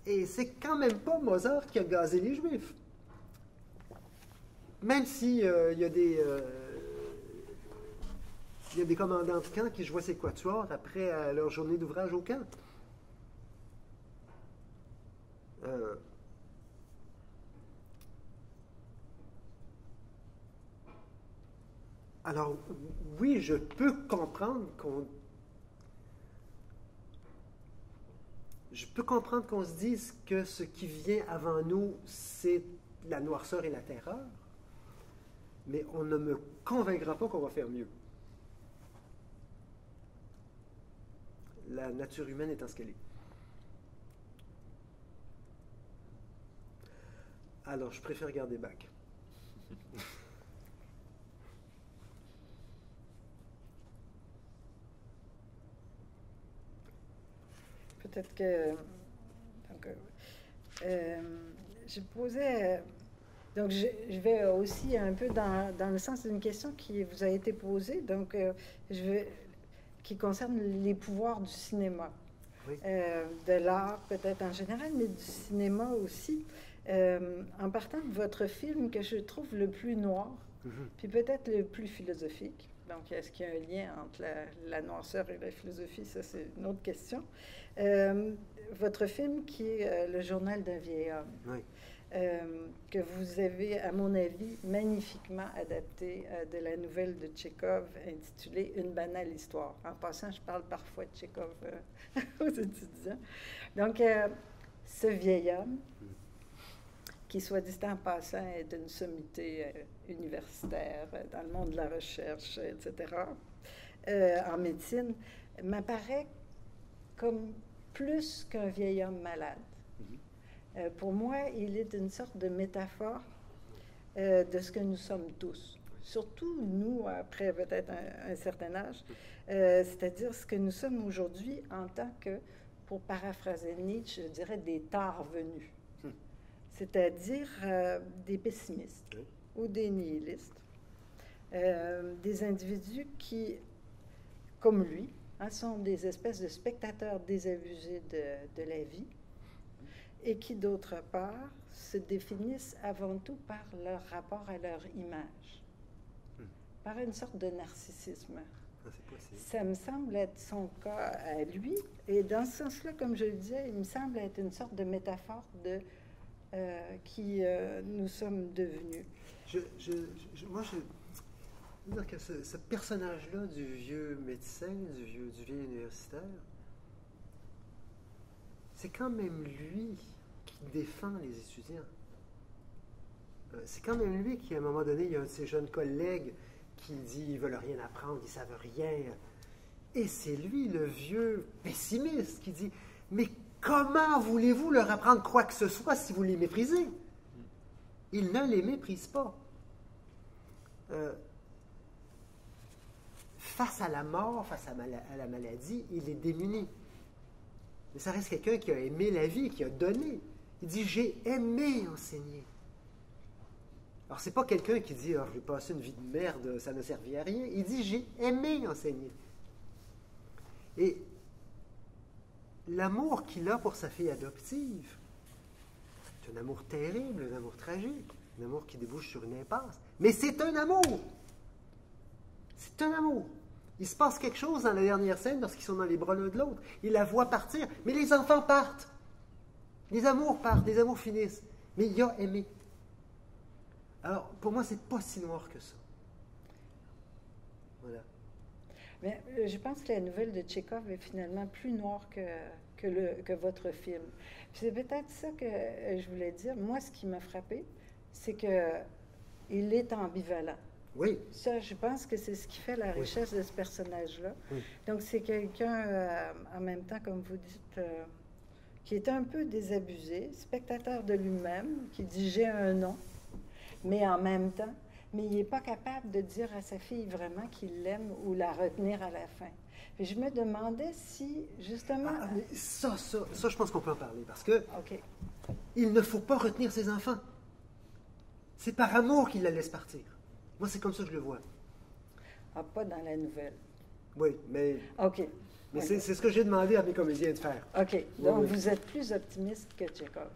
Et c'est quand même pas Mozart qui a gazé les Juifs. Même si il y a des commandants de camp qui jouaient ces quatuors après leur journée d'ouvrage au camp. Alors, oui, je peux comprendre qu'on se dise que ce qui vient avant nous, c'est la noirceur et la terreur, mais on ne me convaincra pas qu'on va faire mieux. La nature humaine étant ce qu'elle est. Alors, je préfère garder Bach.
Peut-être que... Donc, je posais... Donc, je vais aussi un peu dans le sens d'une question qui vous a été posée, donc qui concerne les pouvoirs du cinéma. Oui. De l'art peut-être en général, mais du cinéma aussi. En partant de votre film que je trouve le plus noir, puis peut-être le plus philosophique. Donc, est-ce qu'il y a un lien entre la noirceur et la philosophie? Ça, c'est une autre question. Votre film qui est Le journal d'un vieil homme, oui, que vous avez, à mon avis, magnifiquement adapté de la nouvelle de Tchekhov intitulée « Une banale histoire ». En passant, je parle parfois de Tchekhov aux étudiants. Donc, ce vieil homme, qui, soit dit en passant, est d'une sommité universitaire dans le monde de la recherche, etc., en médecine, m'apparaît comme plus qu'un vieil homme malade. Pour moi, il est une sorte de métaphore de ce que nous sommes tous. Surtout nous, après peut-être un certain âge, c'est-à-dire ce que nous sommes aujourd'hui en tant que, pour paraphraser Nietzsche, je dirais des tares venus, c'est-à-dire des pessimistes ou des nihilistes, des individus qui, comme lui, sont des espèces de spectateurs désabusés de la vie et qui, d'autre part, se définissent avant tout par leur rapport à leur image, par une sorte de narcissisme. Ça me semble être son cas à lui. Et dans ce sens-là, comme je le disais, il me semble être une sorte de métaphore de qui nous sommes devenus.
Moi, je veux dire que ce personnage-là du vieux médecin, du vieil universitaire, c'est quand même lui qui défend les étudiants. C'est quand même lui qui, à un moment donné, il y a un de ses jeunes collègues qui dit ils ne veulent rien apprendre, ils ne savent rien. Et c'est lui, le vieux pessimiste, qui dit mais comment voulez-vous leur apprendre quoi que ce soit si vous les méprisez? Il ne les méprise pas. Face à la mort, face à la maladie, il est démuni. Mais ça reste quelqu'un qui a aimé la vie, qui a donné. Il dit j'ai aimé enseigner. Alors, c'est pas quelqu'un qui dit j'ai passé une vie de merde, ça ne servait à rien. Il dit j'ai aimé enseigner. Et l'amour qu'il a pour sa fille adoptive, c'est un amour terrible, un amour tragique, un amour qui débouche sur une impasse. Mais c'est un amour! C'est un amour. Il se passe quelque chose dans la dernière scène lorsqu'ils sont dans les bras l'un de l'autre. Il la voit partir, mais les enfants partent. Les amours partent, les amours finissent. Mais il a aimé. Alors, pour moi, c'est pas si noir que ça. Voilà.
Mais je pense que la nouvelle de Tchekhov est finalement plus noire que votre film. C'est peut-être ça que je voulais dire. Moi, ce qui m'a frappé, c'est qu'il est ambivalent.
Oui.
Ça, je pense que c'est ce qui fait la richesse de ce personnage-là.
Oui.
Donc, c'est quelqu'un, en même temps, comme vous dites, qui est un peu désabusé, spectateur de lui-même, qui dit « j'ai un nom », mais en même temps, mais il n'est pas capable de dire à sa fille vraiment qu'il l'aime ou la retenir à la fin. Et je me demandais si, justement...
Ça, je pense qu'on peut en parler, parce que
OK.
Il ne faut pas retenir ses enfants. C'est par amour qu'il la laisse partir. Moi, c'est comme ça que je le vois.
Ah, pas dans la nouvelle.
Oui, mais...
OK.
Mais c'est ce que j'ai demandé à mes comédiens de faire.
OK. Donc,
oui.
Vous êtes plus optimiste que Tchekhov.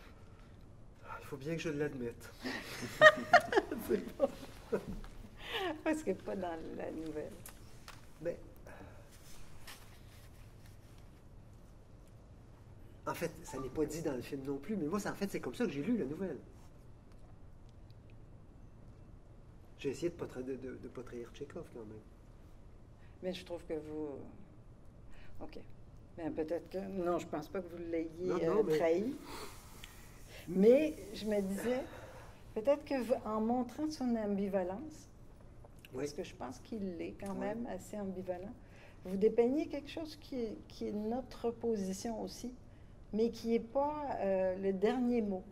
Il faut bien que je l'admette.
C'est pas... Parce que pas dans la nouvelle.
Mais... En fait, ça n'est pas dit dans le film non plus, mais moi, en fait, c'est comme ça que j'ai lu la nouvelle. J'ai essayé de ne pas trahir Tchekhov, quand même.
Mais je trouve que vous... OK. Mais peut-être que... Non, je pense pas que vous l'ayez trahi. Mais je me disais, peut-être qu'en montrant son ambivalence, parce que je pense qu'il l'est quand même assez ambivalent, vous dépeignez quelque chose qui est notre position aussi, mais qui n'est pas le dernier mot.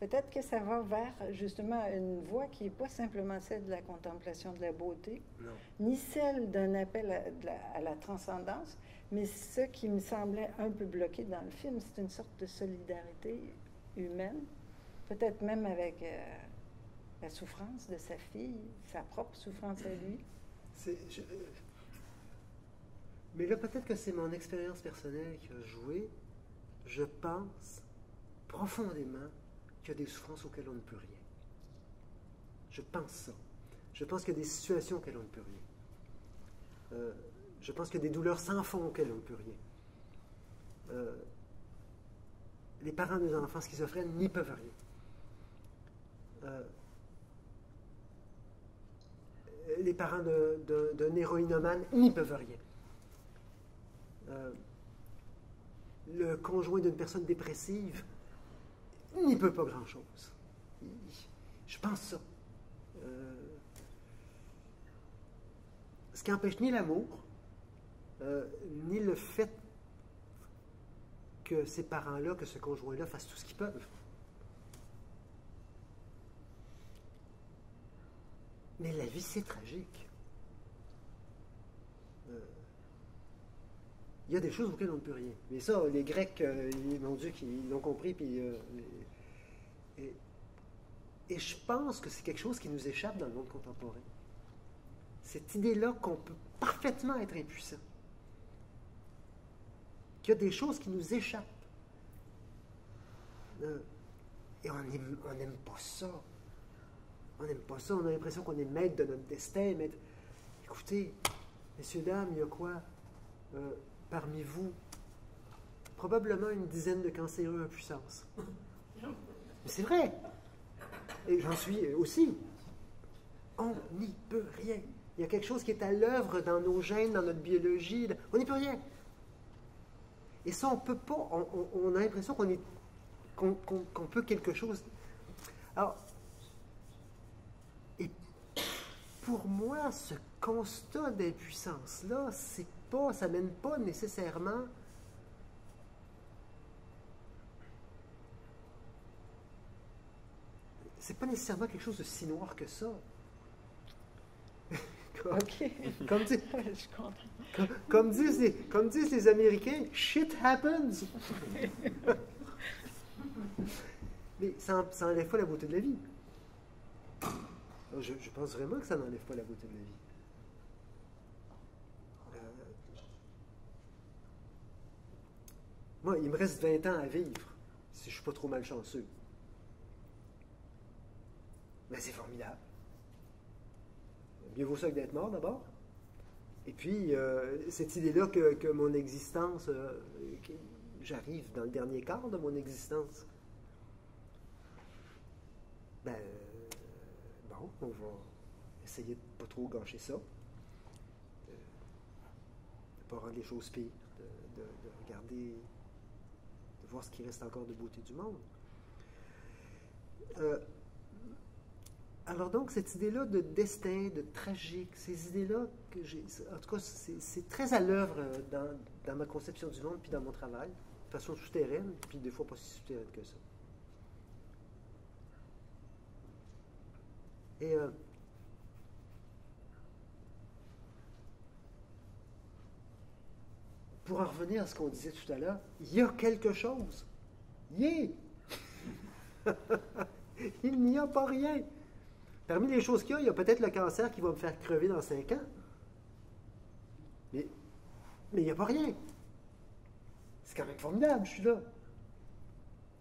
Peut-être que ça va vers, justement, une voie qui n'est pas simplement celle de la contemplation de la beauté, ni celle d'un appel à la transcendance, mais ce qui me semblait un peu bloqué dans le film, c'est une sorte de solidarité humaine, peut-être même avec la souffrance de sa fille, sa propre souffrance à lui.
Mais là, peut-être que c'est mon expérience personnelle qui a joué. Je pense profondément qu'il y a des souffrances auxquelles on ne peut rien. Je pense ça. Je pense qu'il y a des situations auxquelles on ne peut rien. Je pense qu'il y a des douleurs sans fond auxquelles on ne peut rien. Les parents des enfants schizophrènes n'y peuvent rien. Les parents d'un héroïnomane n'y peuvent rien. Le conjoint d'une personne dépressive n'y peut pas grand-chose. Je pense ça. Ce qui empêche ni l'amour, ni le fait que ces parents-là, que ce conjoint-là fassent tout ce qu'ils peuvent. Mais la vie, c'est tragique. Il y a des choses auxquelles on ne peut rien. Mais ça, les Grecs, mon Dieu, ils l'ont compris. Puis, et je pense que c'est quelque chose qui nous échappe dans le monde contemporain. Cette idée-là qu'on peut parfaitement être impuissant. Qu'il y a des choses qui nous échappent. Et on n'aime pas ça. On n'aime pas ça. On a l'impression qu'on est maître de notre destin. Maître... Écoutez, messieurs, dames, il y a quoi parmi vous? Probablement une dizaine de cancéreux à puissance. Mais c'est vrai. Et j'en suis aussi. On n'y peut rien. Il y a quelque chose qui est à l'œuvre dans nos gènes, dans notre biologie. On n'y peut rien. Et ça, on ne peut pas. On a l'impression qu'on peut quelque chose. Alors, et pour moi, ce constat d'impuissance-là, ça mène pas nécessairement c'est pas nécessairement quelque chose de si noir que ça.
OK.
Comme disent les Américains, shit happens. Mais ça n'enlève pas la beauté de la vie. Je pense vraiment que ça n'enlève pas la beauté de la vie. Moi, il me reste 20 ans à vivre, si je ne suis pas trop malchanceux. Mais c'est formidable. Mieux vaut ça que d'être mort, d'abord. Et puis, cette idée-là que mon existence, j'arrive dans le dernier quart de mon existence, bon, on va essayer de ne pas trop gâcher ça, de ne pas rendre les choses pires, de regarder, de voir ce qui reste encore de beauté du monde. Alors donc, cette idée-là de destin, de tragique, ces idées-là, en tout cas, c'est très à l'œuvre dans ma conception du monde, puis dans mon travail, de façon souterraine, puis des fois pas si souterraine que ça. Et pour en revenir à ce qu'on disait tout à l'heure, il y a quelque chose. Il n'y a pas rien. Parmi les choses qu'il y a peut-être le cancer qui va me faire crever dans 5 ans. Mais il n'y a pas rien. C'est quand même formidable, je suis là.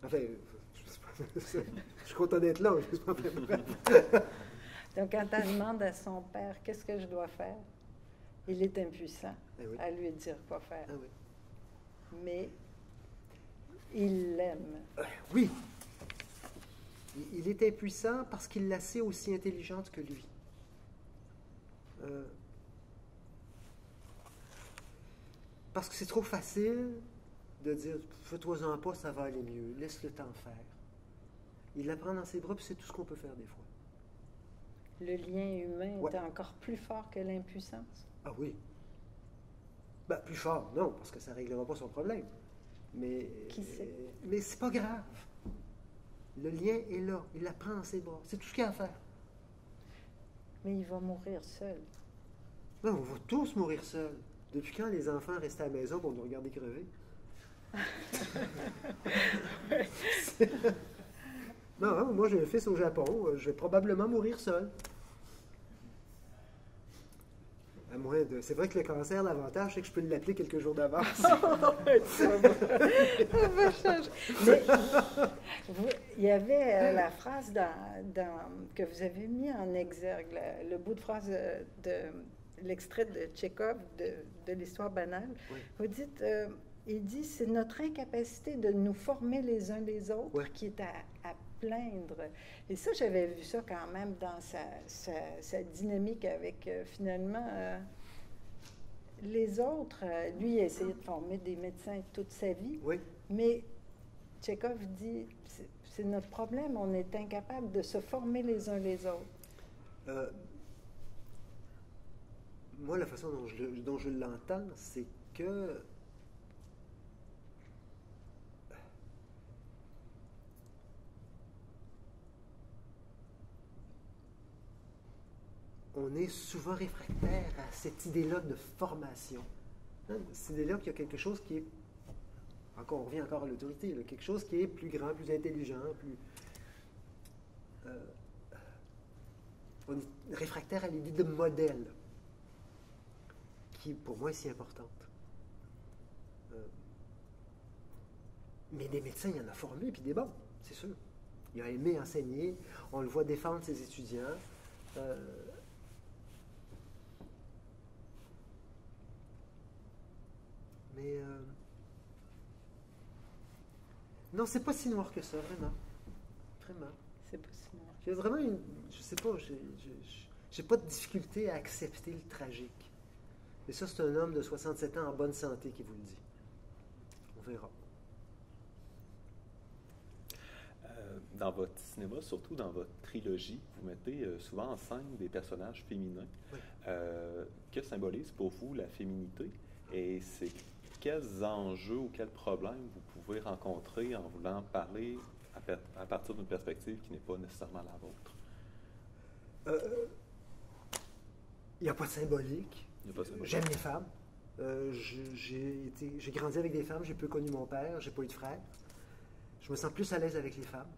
Enfin, je suis content d'être là.
Donc, quand elle demande à son père, qu'est-ce que je dois faire? Il est impuissant à lui dire quoi faire.
Ah oui.
Mais il l'aime.
Oui. Il est impuissant parce qu'il la sait aussi intelligente que lui. Parce que c'est trop facile de dire « fais-toi-en pas, ça va aller mieux, laisse le temps faire ». Il la prend dans ses bras, puis c'est tout ce qu'on peut faire des fois.
Le lien humain est encore plus fort que l'impuissance?
Ah oui. Ben, plus fort, non, parce que ça ne réglera pas son problème. Mais,
qui sait?
Mais c'est pas grave. Le lien est là. Il la prend dans ses bras. C'est tout ce qu'il y a à faire.
Mais il va mourir seul.
Non, on va tous mourir seuls. Depuis quand les enfants restent à la maison pour nous regarder crever? Non, moi j'ai un fils au Japon. Je vais probablement mourir seul. À moins de... C'est vrai que le cancer, l'avantage, c'est que je peux l'appeler quelques jours d'avance.
Mais il y avait la phrase que vous avez mis en exergue, le bout de phrase de l'extrait de Tchekhov de l'histoire banale.
Oui.
Vous dites, il dit, c'est notre incapacité de nous former les uns les autres qui est à plaindre. Et ça, j'avais vu ça quand même dans sa dynamique avec, finalement, les autres. Lui, il a essayé de former des médecins toute sa vie.
Oui.
Mais Tchekhov dit, c'est notre problème, on est incapable de se former les uns les autres.
Moi, la façon dont je l'entends, c'est que on est souvent réfractaire à cette idée-là de formation. Hein, cette idée-là qu'il y a quelque chose qui est, on revient encore à l'autorité, là, quelque chose qui est plus grand, plus intelligent, plus... on est réfractaire à l'idée de modèle, qui pour moi est si importante. Mais des médecins, il y en a formé, puis des bons, c'est sûr. Il a aimé enseigner, on le voit défendre ses étudiants. Mais non, c'est pas si noir que ça, vraiment. Vraiment.
C'est pas si noir.
J'ai vraiment une... Je sais pas, j'ai pas de difficulté à accepter le tragique. Et ça, c'est un homme de 67 ans en bonne santé qui vous le dit. On verra.
Dans votre cinéma, surtout dans votre trilogie, vous mettez souvent en scène des personnages féminins.
Oui.
Que symbolise pour vous la féminité? Et c'est quels enjeux ou quels problèmes vous pouvez rencontrer en voulant parler à partir d'une perspective qui n'est pas nécessairement la vôtre?
Il n'y a pas de symbolique. J'aime les femmes. J'ai grandi avec des femmes, j'ai peu connu mon père, j'ai pas eu de frère. Je me sens plus à l'aise avec les femmes.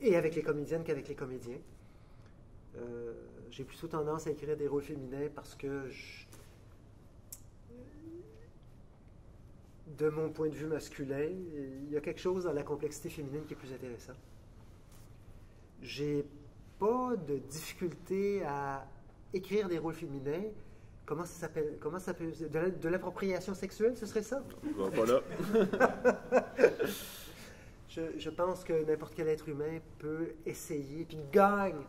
Et avec les comédiennes qu'avec les comédiens. J'ai plutôt tendance à écrire des rôles féminins parce que, de mon point de vue masculin, il y a quelque chose dans la complexité féminine qui est plus intéressant. J'ai pas de difficulté à écrire des rôles féminins. Comment ça s'appelle? Comment ça peut... De l'appropriation sexuelle, ce serait ça?
Pas là.
Je pense que n'importe quel être humain peut essayer, puis gagne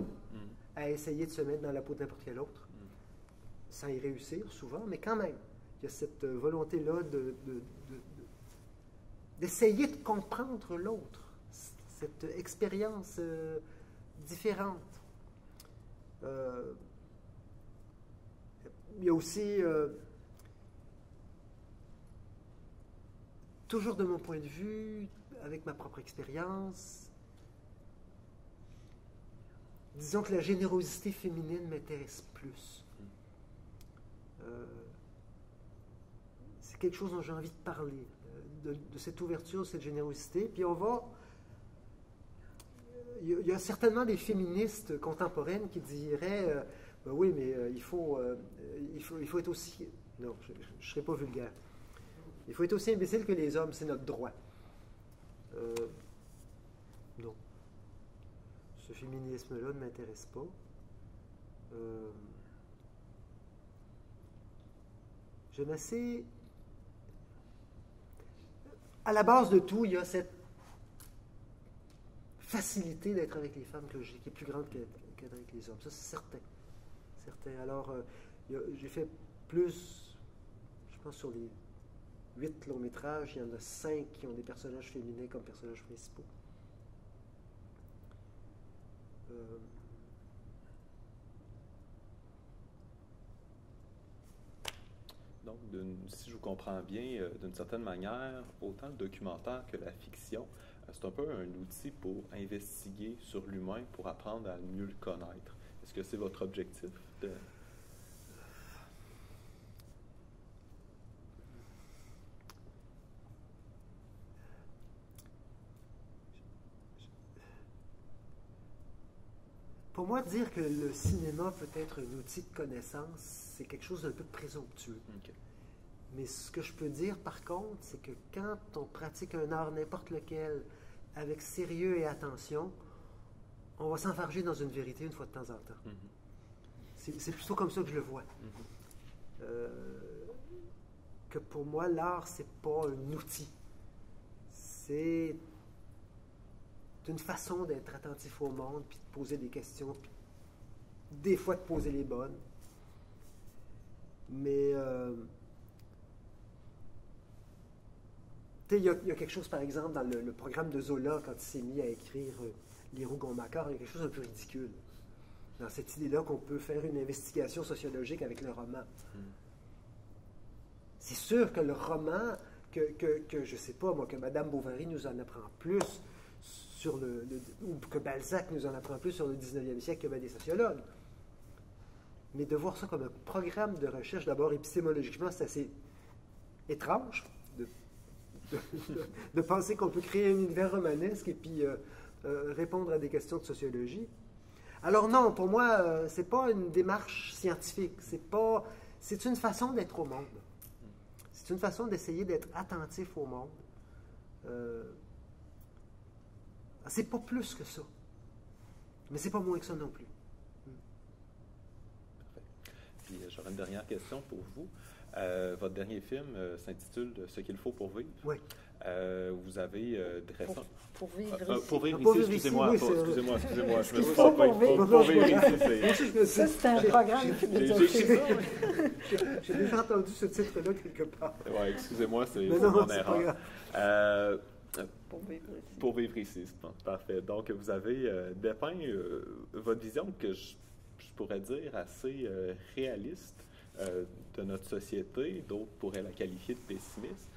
à essayer de se mettre dans la peau de n'importe quel autre, sans y réussir souvent, mais quand même, il y a cette volonté-là d'essayer de comprendre l'autre, cette expérience différente. Il y a aussi, toujours de mon point de vue, avec ma propre expérience, disons que la générosité féminine m'intéresse plus. C'est quelque chose dont j'ai envie de parler, de cette ouverture, de cette générosité. Puis on va... Il y a certainement des féministes contemporaines qui diraient ben oui, mais il faut être aussi... Non, je ne serai pas vulgaire. Il faut être aussi imbécile que les hommes, c'est notre droit. Non. Ce féminisme-là ne m'intéresse pas. J'aime assez... À la base de tout, il y a cette facilité d'être avec les femmes que j'ai, qui est plus grande qu'être avec les hommes. Ça, c'est certain. Alors, j'ai fait plus, je pense, sur les 8 longs métrages, il y en a 5 qui ont des personnages féminins comme personnages principaux.
Donc, si je vous comprends bien, d'une certaine manière, autant le documentaire que la fiction, c'est un peu un outil pour investiguer sur l'humain, pour apprendre à mieux le connaître. Est-ce que c'est votre objectif?
Pour moi, dire que le cinéma peut être un outil de connaissance, c'est quelque chose d'un peu présomptueux.
Okay.
Mais ce que je peux dire, par contre, c'est que quand on pratique un art, n'importe lequel, avec sérieux et attention, on va s'enfarger dans une vérité une fois de temps en temps. C'est plutôt comme ça que je le vois. Que pour moi, l'art, c'est pas un outil. C'est une façon d'être attentif au monde, puis de poser des questions, puis des fois de poser les bonnes. Mais il y a quelque chose, par exemple, dans le programme de Zola, quand il s'est mis à écrire Les Rougon-Macquart, il y a quelque chose d'un peu ridicule. Dans cette idée-là qu'on peut faire une investigation sociologique avec le roman. C'est sûr que le roman, que je ne sais pas, moi, que Madame Bovary nous en apprend plus sur ou que Balzac nous en apprend plus sur le 19e siècle que bien des sociologues. Mais de voir ça comme un programme de recherche, d'abord épistémologiquement, c'est assez étrange de penser qu'on peut créer un univers romanesque et puis répondre à des questions de sociologie. Alors non, pour moi, c'est pas une démarche scientifique, c'est une façon d'être au monde. C'est une façon d'essayer d'être attentif au monde. C'est pas plus que ça. Mais c'est pas moins que ça non plus.
Puis j'aurais une dernière question pour vous. Votre dernier film s'intitule Ce qu'il faut pour vivre.
Oui.
Vous avez
pour vivre ici.
Pour vivre
Pour
ici,
vivre
excusez-moi.
ici, oui,
Excusez-moi, je me suis
faut
trompé.
pour vivre.
Pour vivre ici,
Ça, c'est un programme
J'ai
philosophique.
écrit ça, oui.
J'ai déjà entendu ce titre-là quelque part.
Ouais, excusez-moi, c'est
Mais non,
mon
c'est pas
erreur.
grave.
Pour vivre ici.
Pour vivre ici, c'est parfait. Donc, vous avez dépeint votre vision que je pourrais dire assez réaliste de notre société. D'autres pourraient la qualifier de pessimiste.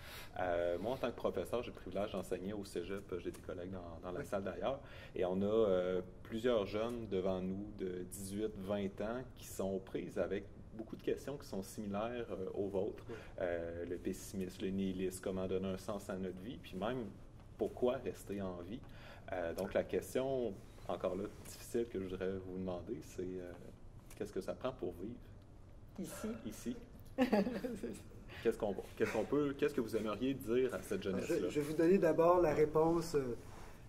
Moi, en tant que professeur, j'ai le privilège d'enseigner au cégep. J'ai des collègues dans la salle d'ailleurs. Et on a plusieurs jeunes devant nous de 18-20 ans qui sont prises avec beaucoup de questions qui sont similaires aux vôtres. Le pessimisme, le nihilisme, comment donner un sens à notre vie, puis même pourquoi rester en vie. Donc la question, encore là, difficile que je voudrais vous demander, c'est qu'est-ce que ça prend pour vivre ici? Qu'est-ce que vous aimeriez dire à cette jeunesse-là?
Je vais vous donner d'abord la réponse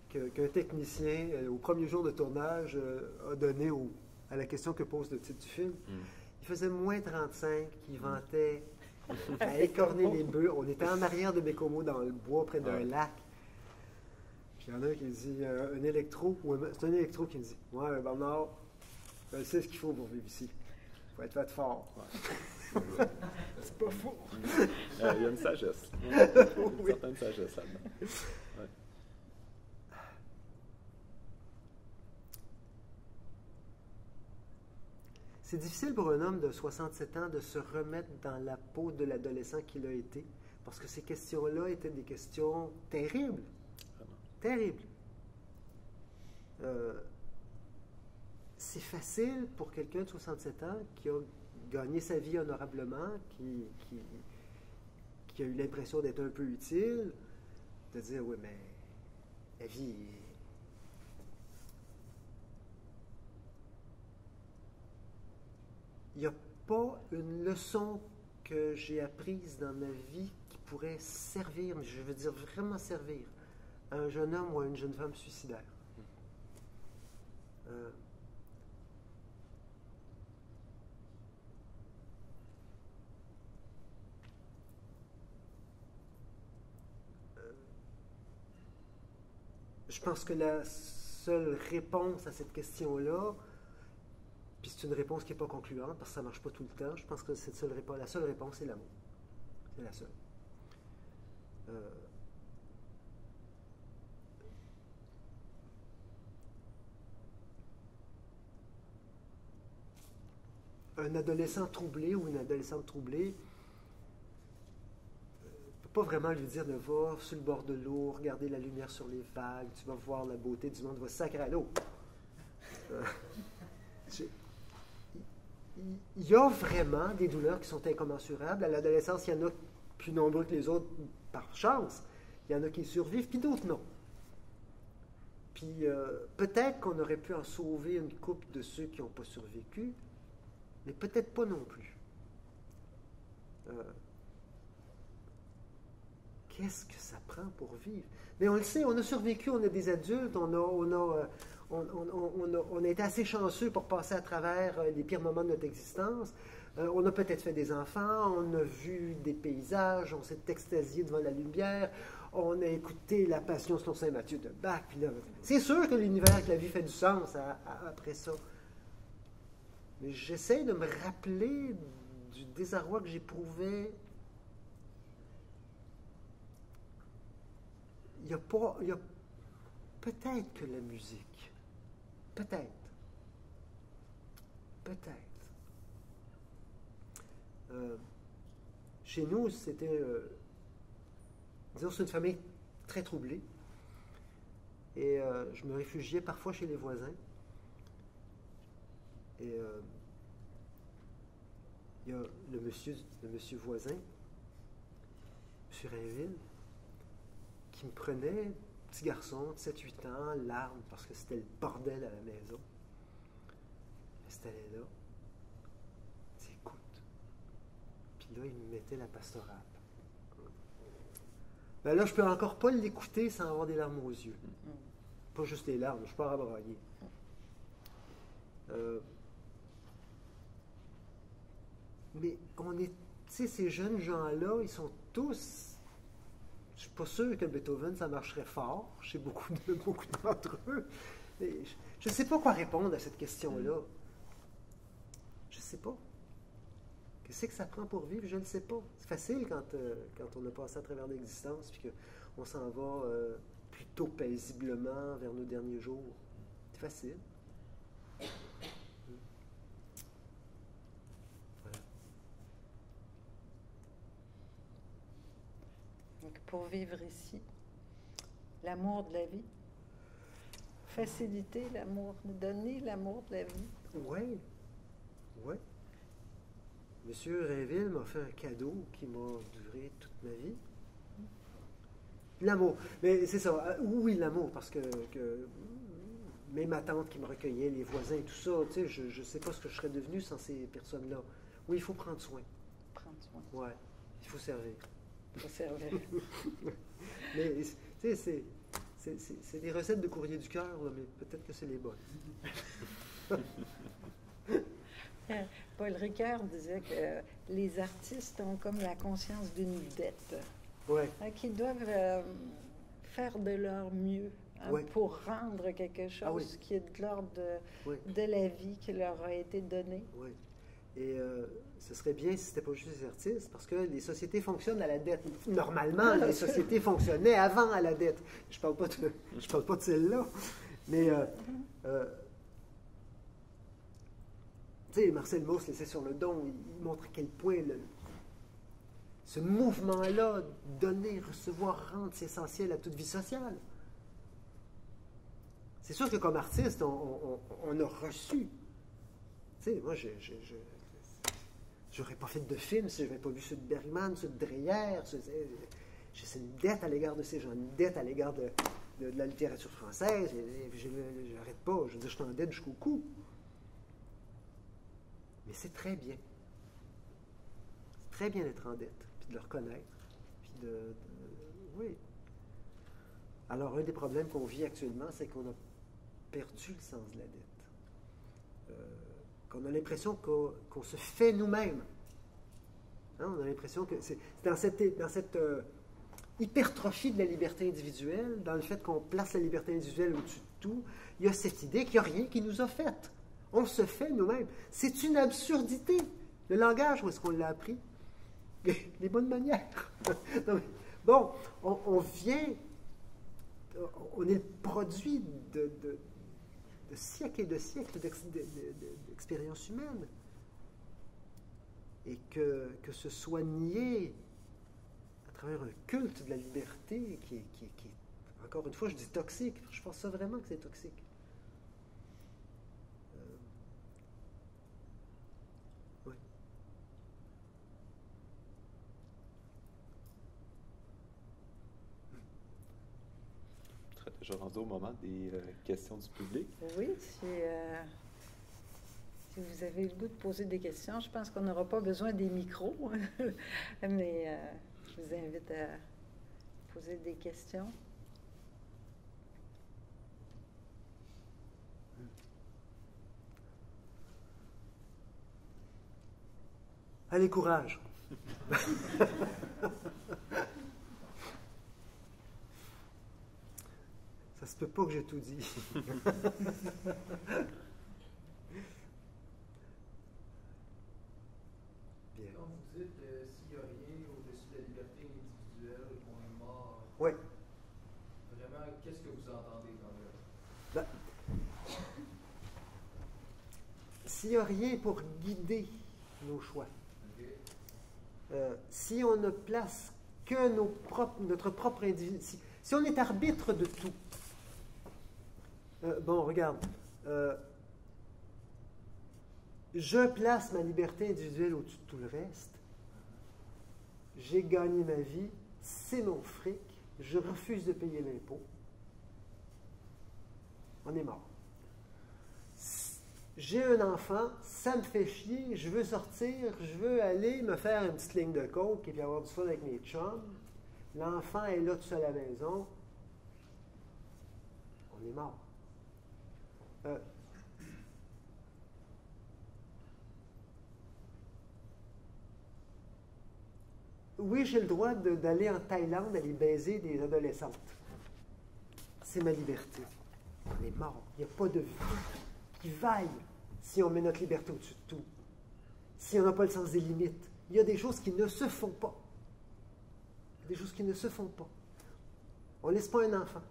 qu'un technicien, au premier jour de tournage, a donnée à la question que pose le titre du film. Il faisait moins 35, il ventait à écorner les bœufs. On était en arrière de Bécomo, dans le bois, près d'un lac. Puis il y en a un qui dit, un électro, c'est un électro qui me dit, « Ouais, Bernard, je sais ce qu'il faut pour vivre ici. Il faut être fait fort. » C'est pas faux.
Il y a une sagesse. Une certaine sagesse là-dedans. Ouais.
C'est difficile pour un homme de 67 ans de se remettre dans la peau de l'adolescent qu'il a été, parce que ces questions-là étaient des questions terribles. Terribles. C'est facile pour quelqu'un de 67 ans qui a gagné sa vie honorablement, qui a eu l'impression d'être un peu utile, de dire, oui, mais la vie... Il n'y a pas une leçon que j'ai apprise dans ma vie qui pourrait servir, mais je veux dire vraiment servir, à un jeune homme ou à une jeune femme suicidaire. Je pense que la seule réponse à cette question-là, puis c'est une réponse qui n'est pas concluante, parce que ça ne marche pas tout le temps, je pense que la seule réponse, c'est l'amour. C'est la seule. Un adolescent troublé ou une adolescente troublée ne peut pas vraiment lui dire, va sur le bord de l'eau, regarder la lumière sur les vagues, tu vas voir la beauté du monde, va sacrer à l'eau. Il y a vraiment des douleurs qui sont incommensurables. À l'adolescence, il y en a plus nombreux que les autres par chance. Il y en a qui survivent, puis d'autres non. Puis peut-être qu'on aurait pu en sauver une couple de ceux qui n'ont pas survécu, mais peut-être pas non plus. Qu'est-ce que ça prend pour vivre? Mais on le sait, on a survécu, on est des adultes, on a été assez chanceux pour passer à travers les pires moments de notre existence. On a peut-être fait des enfants, on a vu des paysages, on s'est extasié devant la lumière, on a écouté la Passion selon saint Matthieu de Bach. Puis là, c'est sûr que l'univers, que la vie fait du sens après ça. Mais j'essaie de me rappeler du désarroi que j'éprouvais. Il y a peut-être que la musique. Peut-être. Chez nous, c'était... disons, c'est une famille très troublée. Et je me réfugiais parfois chez les voisins. Et il y a le monsieur voisin, M. Rainville, qui me prenait, petit garçon de 7-8 ans, larmes, parce que c'était le bordel à la maison. Il m'installait là. Il dit, écoute. Puis là, il me mettait la pastorale. Ben là, je peux encore pas l'écouter sans avoir des larmes aux yeux. Pas juste les larmes, je suis pas à brailler. Mais on est, tu sais, ces jeunes gens-là, ils sont tous. Je suis pas sûr que Beethoven, ça marcherait fort chez beaucoup d'entre eux. Mais je ne sais pas quoi répondre à cette question-là. Je ne sais pas. Qu'est-ce que ça prend pour vivre? Je ne sais pas. C'est facile quand on a passé à travers l'existence et qu'on s'en va plutôt paisiblement vers nos derniers jours. C'est facile.
Pour vivre ici, l'amour de la vie, faciliter l'amour, donner l'amour de la vie.
Oui, oui. Monsieur Rainville m'a fait un cadeau qui m'a duré toute ma vie. L'amour. Mais c'est ça, oui, l'amour, parce que même ma tante qui me recueillait, les voisins et tout ça, tu sais, je ne sais pas ce que je serais devenu sans ces personnes-là. Oui, il faut prendre soin.
Prendre soin.
Oui, il faut servir.
Il faut servir.
Mais, tu sais, c'est des recettes de courrier du cœur, là, mais peut-être que c'est les bonnes.
Paul Ricoeur disait que les artistes ont comme la conscience d'une dette.
Ouais.
Qu'ils doivent faire de leur mieux pour rendre quelque chose qui est de l'ordre de la vie qui leur a été donnée.
Oui. Et ce serait bien si ce n'était pas juste les artistes, parce que les sociétés fonctionnent à la dette. Normalement, les sociétés fonctionnaient avant à la dette. Je ne parle pas de celle-là. Mais, tu sais, Marcel Mauss, l'essai sur le don, il montre à quel point ce mouvement-là, donner, recevoir, rendre, c'est essentiel à toute vie sociale. C'est sûr que comme artiste, on a reçu. Tu sais, moi, j'aurais pas fait de film si je n'avais pas vu ceux de Bergman, ceux de Dreyer. J'ai une dette à l'égard de ces gens, une dette à l'égard de la littérature française. J'arrête pas. Je veux dire, je suis en dette jusqu'au cou. Mais c'est très bien. C'est très bien d'être en dette, puis de le reconnaître. Puis oui. Alors, un des problèmes qu'on vit actuellement, c'est qu'on a perdu le sens de la dette. Qu'on a l'impression qu'on se fait nous-mêmes. Hein, on a l'impression que c'est dans cette hypertrophie de la liberté individuelle, dans le fait qu'on place la liberté individuelle au-dessus de tout, il y a cette idée qu'il n'y a rien qui nous a fait. On se fait nous-mêmes. C'est une absurdité. Le langage, où est-ce qu'on l'a appris? Les bonnes manières. Bon, on vient, on est le produit de siècles et de siècles d'expérience humaine. Et que ce soit nié à travers un culte de la liberté qui est, encore une fois, je dis toxique. Je pense ça vraiment que c'est toxique. Oui.
Tu serais déjà rendu au moment des questions du public.
Oui, si vous avez le goût de poser des questions, je pense qu'on n'aura pas besoin des micros, mais je vous invite à poser des questions.
Allez, courage! Ça se peut pas que j'ai tout dit. Bien.
Quand vous dites s'il n'y a rien au-dessus de la liberté individuelle, qu'on est mort,
Oui.
Vraiment, qu'est-ce que vous entendez dans le...
Ben, s'il n'y a rien pour guider nos choix, si on ne place que notre propre individu, si on est arbitre de tout, bon, regarde, je place ma liberté individuelle au-dessus de tout le reste. J'ai gagné ma vie, c'est mon fric, je refuse de payer l'impôt. On est mort. J'ai un enfant, ça me fait chier, je veux sortir, je veux aller me faire une petite ligne de coke et puis avoir du fun avec mes chums. L'enfant est là tout seul à la maison. On est mort. Oui, j'ai le droit d'aller en Thaïlande, aller baiser des adolescentes. C'est ma liberté. On est mort. Il n'y a pas de vie qui vaille si on met notre liberté au-dessus de tout. Si on n'a pas le sens des limites. Il y a des choses qui ne se font pas. Des choses qui ne se font pas. On ne laisse pas un enfant.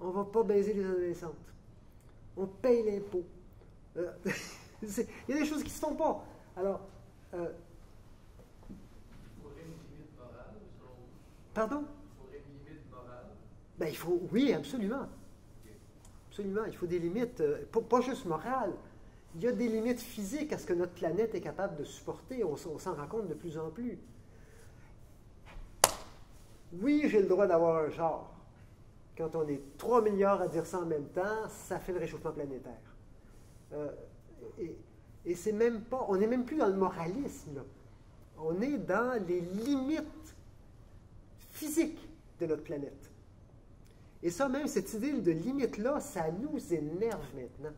On ne va pas baiser les adolescentes. On paye l'impôt. Il y a des choses qui ne se font pas. Alors, pardon?
Il faudrait une limite morale.
Ben, il faut, oui, absolument. Absolument. Il faut des limites, pas juste morales. Il y a des limites physiques à ce que notre planète est capable de supporter. On s'en rend compte de plus en plus. Oui, j'ai le droit d'avoir un genre. Quand on est 3 milliards à dire ça en même temps, ça fait le réchauffement planétaire. Et c'est même pas, on n'est même plus dans le moralisme, là. On est dans les limites physique de notre planète. Et ça, même cette idée de limite-là, ça nous énerve maintenant.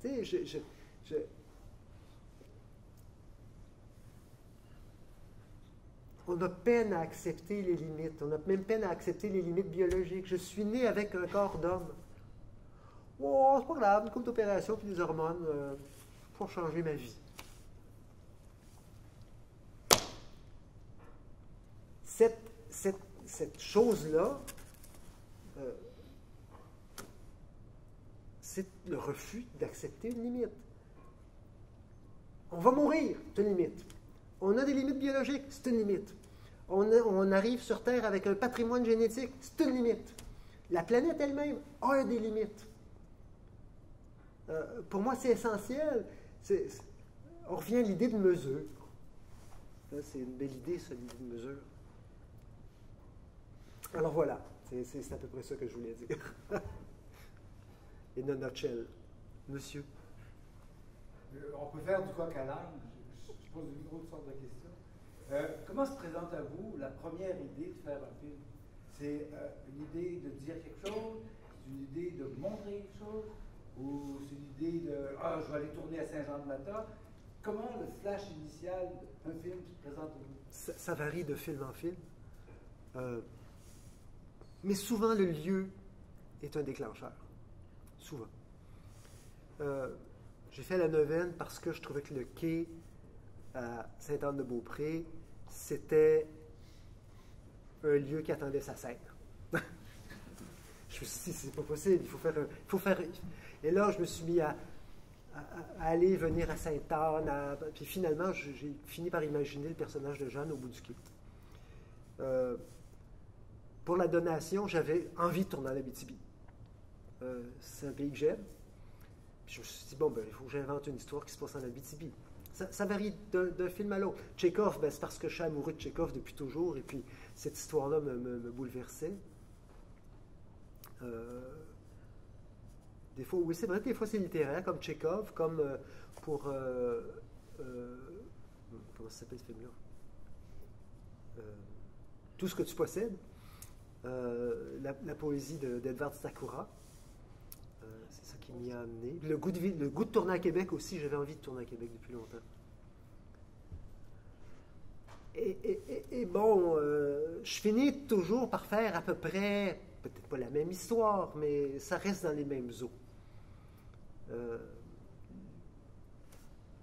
Tu sais, on a peine à accepter les limites. On a même peine à accepter les limites biologiques. Je suis né avec un corps d'homme. Oh, c'est pas grave, une couple d'opérations puis des hormones pour changer ma vie. Cette chose-là, c'est le refus d'accepter une limite. On va mourir, c'est une limite. On a des limites biologiques, c'est une limite. On arrive sur Terre avec un patrimoine génétique, c'est une limite. La planète elle-même a des limites. Pour moi, c'est essentiel. On revient à l'idée de mesure. Là, c'est une belle idée, ça, l'idée de mesure. Alors voilà, c'est à peu près ça que je voulais dire. In a nutshell. Monsieur?
On peut faire du coq à l'âne. Je pose une autre sorte de question. Comment se présente à vous la première idée de faire un film? C'est une idée de dire quelque chose? C'est une idée de montrer quelque chose? Ou c'est une idée de « Ah, je vais aller tourner à Saint-Jean-de-Mata ». Comment le flash initial d'un film se présente à vous?
Ça varie de film en film. Mais souvent, le lieu est un déclencheur. Souvent. J'ai fait la Neuvaine parce que je trouvais que le quai à Sainte-Anne-de-Beaupré, c'était un lieu qui attendait sa scène. Je me suis dit, c'est pas possible, il faut faire. Et là, je me suis mis à aller venir à Sainte-Anne. Puis finalement, j'ai fini par imaginer le personnage de Jeanne au bout du quai. Pour la donation, j'avais envie de tourner en Abitibi. C'est un pays que j'aime. Puis je me suis dit, bon, ben, il faut que j'invente une histoire qui se passe en Abitibi. Ça varie d'un film à l'autre. Tchekhov, ben, c'est parce que je suis amoureux de Tchekhov depuis toujours, et puis cette histoire-là me bouleversait. Des fois, oui, c'est vrai, des fois c'est littéraire, comme Tchekhov, comme pour... comment ça s'appelle ce film-là? Tout ce que tu possèdes. La poésie d'Edvard Sakura. C'est ça qui m'y a amené. Le goût de tourner à Québec aussi, j'avais envie de tourner à Québec depuis longtemps. Et bon, je finis toujours par faire à peu près, peut-être pas la même histoire, mais ça reste dans les mêmes eaux.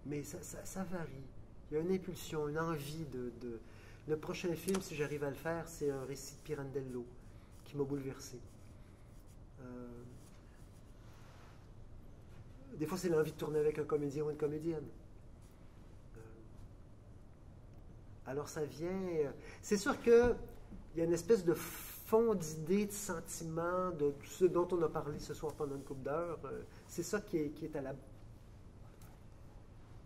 Mais ça varie. Il y a une impulsion, une envie de... Le prochain film, si j'arrive à le faire, c'est un récit de Pirandello qui m'a bouleversé. Des fois, c'est l'envie de tourner avec un comédien ou une comédienne. Alors, ça vient... C'est sûr qu'il y a une espèce de fond d'idées, de sentiments, de tout ce dont on a parlé ce soir pendant une couple d'heures. C'est ça qui est à la...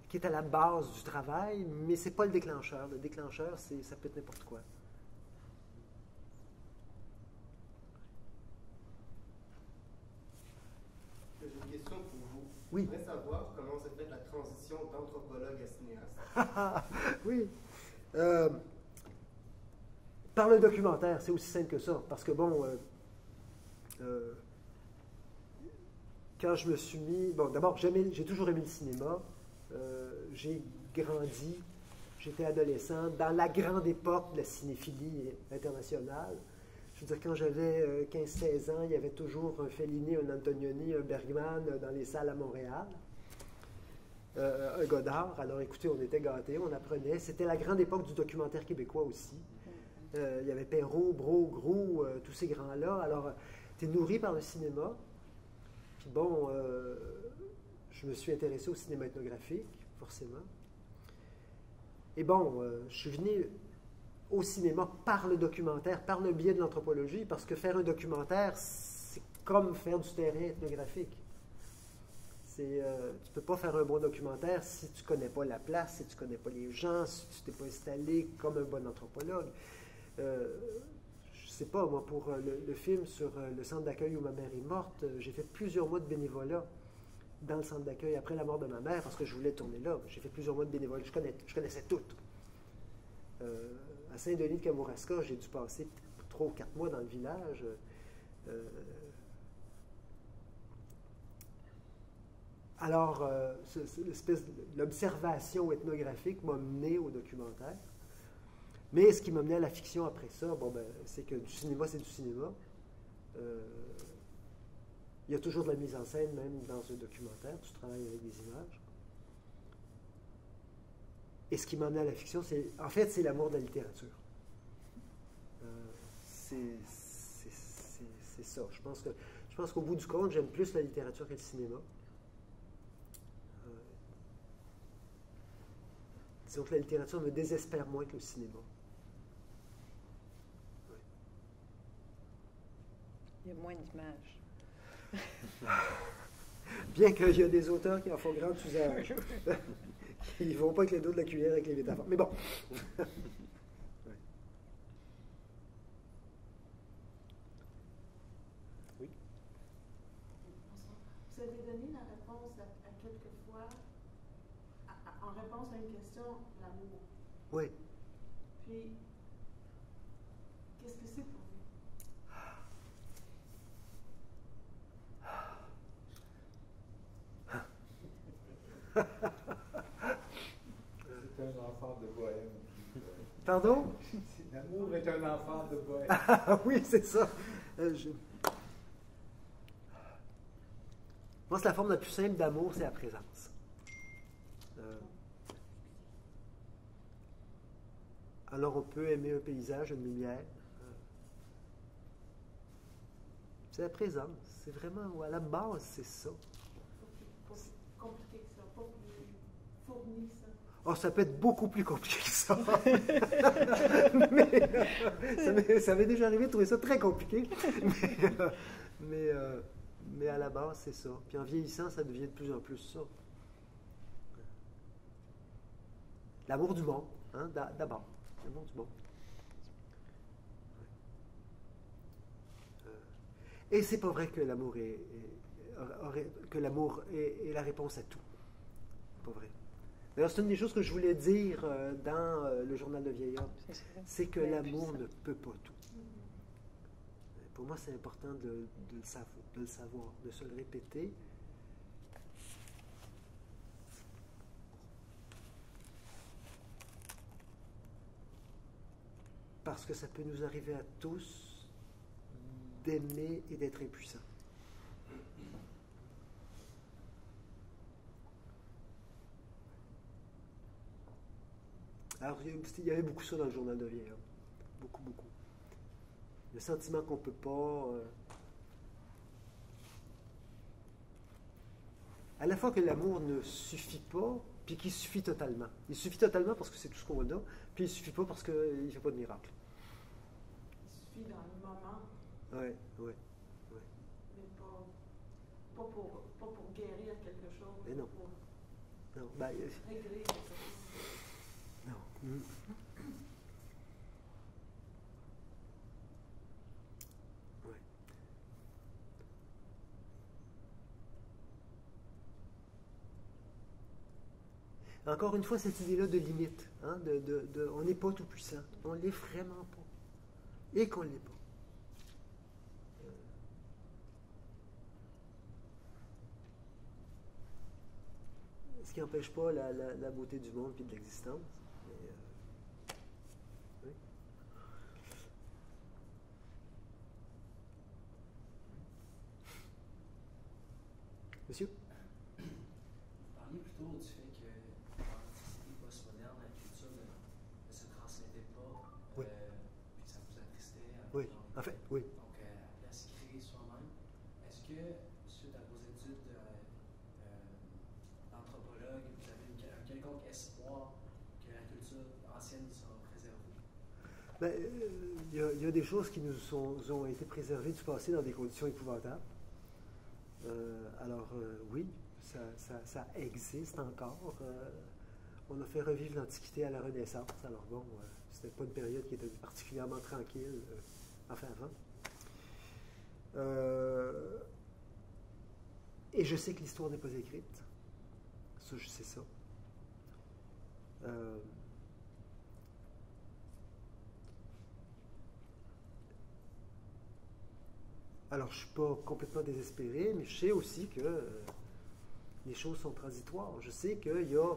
qui est à la base du travail, mais c'est pas le déclencheur. Le déclencheur, ça peut être n'importe quoi.
J'ai une question pour vous.
Oui.
Je voudrais savoir comment s'est faite la transition d'anthropologue à cinéaste.
Oui. Par le documentaire, c'est aussi simple que ça. Parce que bon, quand je me suis mis... Bon, d'abord, j'ai toujours aimé le cinéma. J'ai grandi, j'étais adolescent, dans la grande époque de la cinéphilie internationale. Je veux dire, quand j'avais 15-16 ans, il y avait toujours un Fellini, un Antonioni, un Bergman dans les salles à Montréal. Un Godard. Alors écoutez, on était gâtés, on apprenait. C'était la grande époque du documentaire québécois aussi. Il y avait Perrault, Brault, Groult, tous ces grands-là. Alors, tu es nourri par le cinéma. Puis bon, je me suis intéressé au cinéma ethnographique, forcément. Et bon, je suis venu au cinéma par le documentaire, par le biais de l'anthropologie, parce que faire un documentaire, c'est comme faire du terrain ethnographique. Tu ne peux pas faire un bon documentaire si tu ne connais pas la place, si tu ne connais pas les gens, si tu t'es pas installé comme un bon anthropologue. Je ne sais pas, moi, pour le film sur le centre d'accueil où ma mère est morte, j'ai fait plusieurs mois de bénévolat dans le centre d'accueil après la mort de ma mère parce que je voulais tourner là. J'ai fait plusieurs mois de bénévolat, je connaissais tout. À Saint-Denis de Kamouraska, j'ai dû passer 3 ou 4 mois dans le village. Alors, l'observation ethnographique m'a mené au documentaire. Mais ce qui m'a mené à la fiction après ça, bon, ben, c'est que du cinéma, c'est du cinéma. Il y a toujours de la mise en scène, même dans un documentaire. Tu travailles avec des images. Et ce qui m'a mené à la fiction, en fait, c'est l'amour de la littérature. C'est ça. Je pense qu'au bout du compte, j'aime plus la littérature que le cinéma. Disons que la littérature me désespère moins que le cinéma. Ouais.
Il y a moins d'images.
Bien qu'il y a des auteurs qui en font grand usage. Ils ne vont pas avec les dos de la cuillère avec les métaphores. Mais bon. Ouais.
Oui.
Vous avez donné la réponse à quelques fois, en réponse à une question, l'amour.
Oui.
Puis, qu'est-ce que c'est pour vous?
C'est un enfant de bohème.
Pardon?
L'amour est un enfant de bohème.
Ah oui, c'est ça. Je pense que la forme la plus simple d'amour, c'est la présence. Alors, on peut aimer un paysage, une lumière. C'est la présence. C'est vraiment, à la base, c'est ça.
Pas plus compliqué que ça, pas plus fourni que ça.
Oh, ça peut être beaucoup plus compliqué que ça. Ça m'est déjà arrivé de trouver ça très compliqué. Mais à la base, c'est ça. Puis en vieillissant, ça devient de plus en plus ça. L'amour du monde, hein, d'abord. L'amour du monde. Et c'est pas vrai que l'amour est la réponse à tout. C'est pas vrai. D'ailleurs, c'est une des choses que je voulais dire dans le journal de vieil homme. C'est que l'amour ne peut pas tout. Pour moi, c'est important de le savoir, de se le répéter. Parce que ça peut nous arriver à tous d'aimer et d'être impuissants. Alors, il y avait beaucoup ça dans le journal de vieil homme. Beaucoup, beaucoup. Le sentiment qu'on ne peut pas... à la fois que l'amour ne suffit pas, puis qu'il suffit totalement. Il suffit totalement parce que c'est tout ce qu'on a, puis il ne suffit pas parce qu'il ne fait pas de miracle.
Il suffit dans le moment.
Oui.
Mais pas pour guérir quelque chose.
Mais non. Non, ben,
Régler.
non. Mm. Ouais. Encore une fois, cette idée-là de limite, hein, on n'est pas tout puissant, on ne l'est vraiment pas, et qu'on ne l'est pas. Ce qui n'empêche pas la beauté du monde et de l'existence. Mais, oui. Monsieur?
Vous parliez plutôt du fait que dans la société postmoderne, la culture ne se transmettait pas,
Oui.
puis que ça vous attristait.
Oui, en fait, oui.
Donc, appeler à se créer soi-même. Est-ce que, suite à vos études d'anthropologue, vous avez un quelconque espoir que la culture ancienne sera préservée?
Ben, il y a des choses qui ont été préservées du passé dans des conditions épouvantables. Alors, oui, ça existe encore. On a fait revivre l'Antiquité à la Renaissance. Alors bon, c'était pas une période qui était particulièrement tranquille, enfin avant. Et je sais que l'histoire n'est pas écrite. Ça, je sais ça. Alors, je ne suis pas complètement désespéré, mais je sais aussi que les choses sont transitoires. Je sais qu'il y a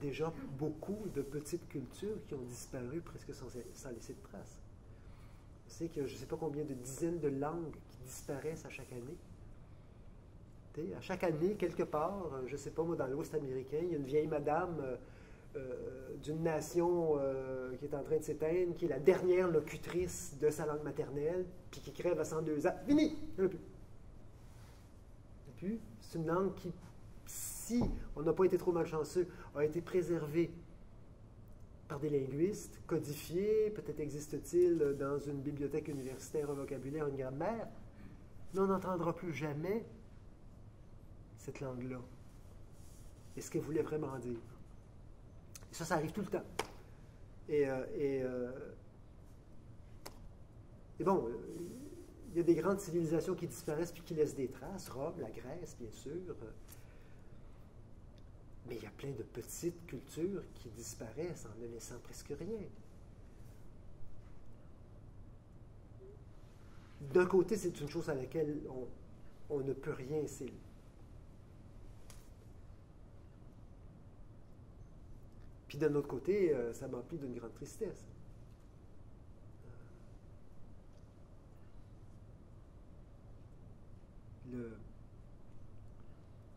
déjà beaucoup de petites cultures qui ont disparu presque sans laisser de traces. Je sais que je ne sais pas combien de dizaines de langues qui disparaissent à chaque année. À chaque année, quelque part, je ne sais pas moi, dans l'Ouest américain, il y a une vieille madame d'une nation qui est en train de s'éteindre, qui est la dernière locutrice de sa langue maternelle, puis qui crève à 102 ans. Fini! Il n'y en a plus. Et puis, c'est une langue qui, si on n'a pas été trop malchanceux, a été préservée par des linguistes, codifiée, peut-être existe-t-il dans une bibliothèque universitaire un vocabulaire, une grammaire, mais on n'entendra plus jamais cette langue-là. Et ce qu'elle voulait vraiment dire. Et ça arrive tout le temps. Et bon, il y a des grandes civilisations qui disparaissent puis qui laissent des traces. Rome, la Grèce, bien sûr. Mais il y a plein de petites cultures qui disparaissent en ne laissant presque rien. D'un côté, c'est une chose à laquelle on ne peut rien, c'est puis d'un autre côté, ça m'emplit d'une grande tristesse.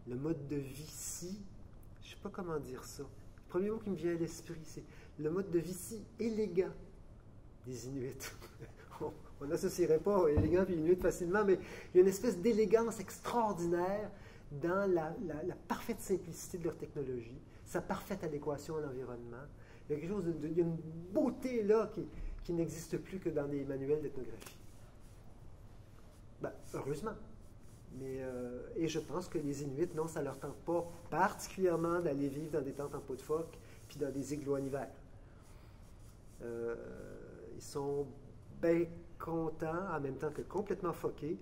Le mode de vie-ci, je ne sais pas comment dire ça. Le premier mot qui me vient à l'esprit, c'est le mode de vie si élégant des Inuits. On n'associerait pas élégant et Inuit facilement, mais il y a une espèce d'élégance extraordinaire dans la parfaite simplicité de leur technologie, sa parfaite adéquation à l'environnement. Il y a quelque chose il y a une beauté là qui n'existe plus que dans des manuels d'ethnographie. Ben, heureusement. Mais, et je pense que les Inuits, non, ça ne leur tente pas particulièrement d'aller vivre dans des tentes en peau de phoque puis dans des igloos en hiver. Ils sont bien contents, en même temps que complètement foqués,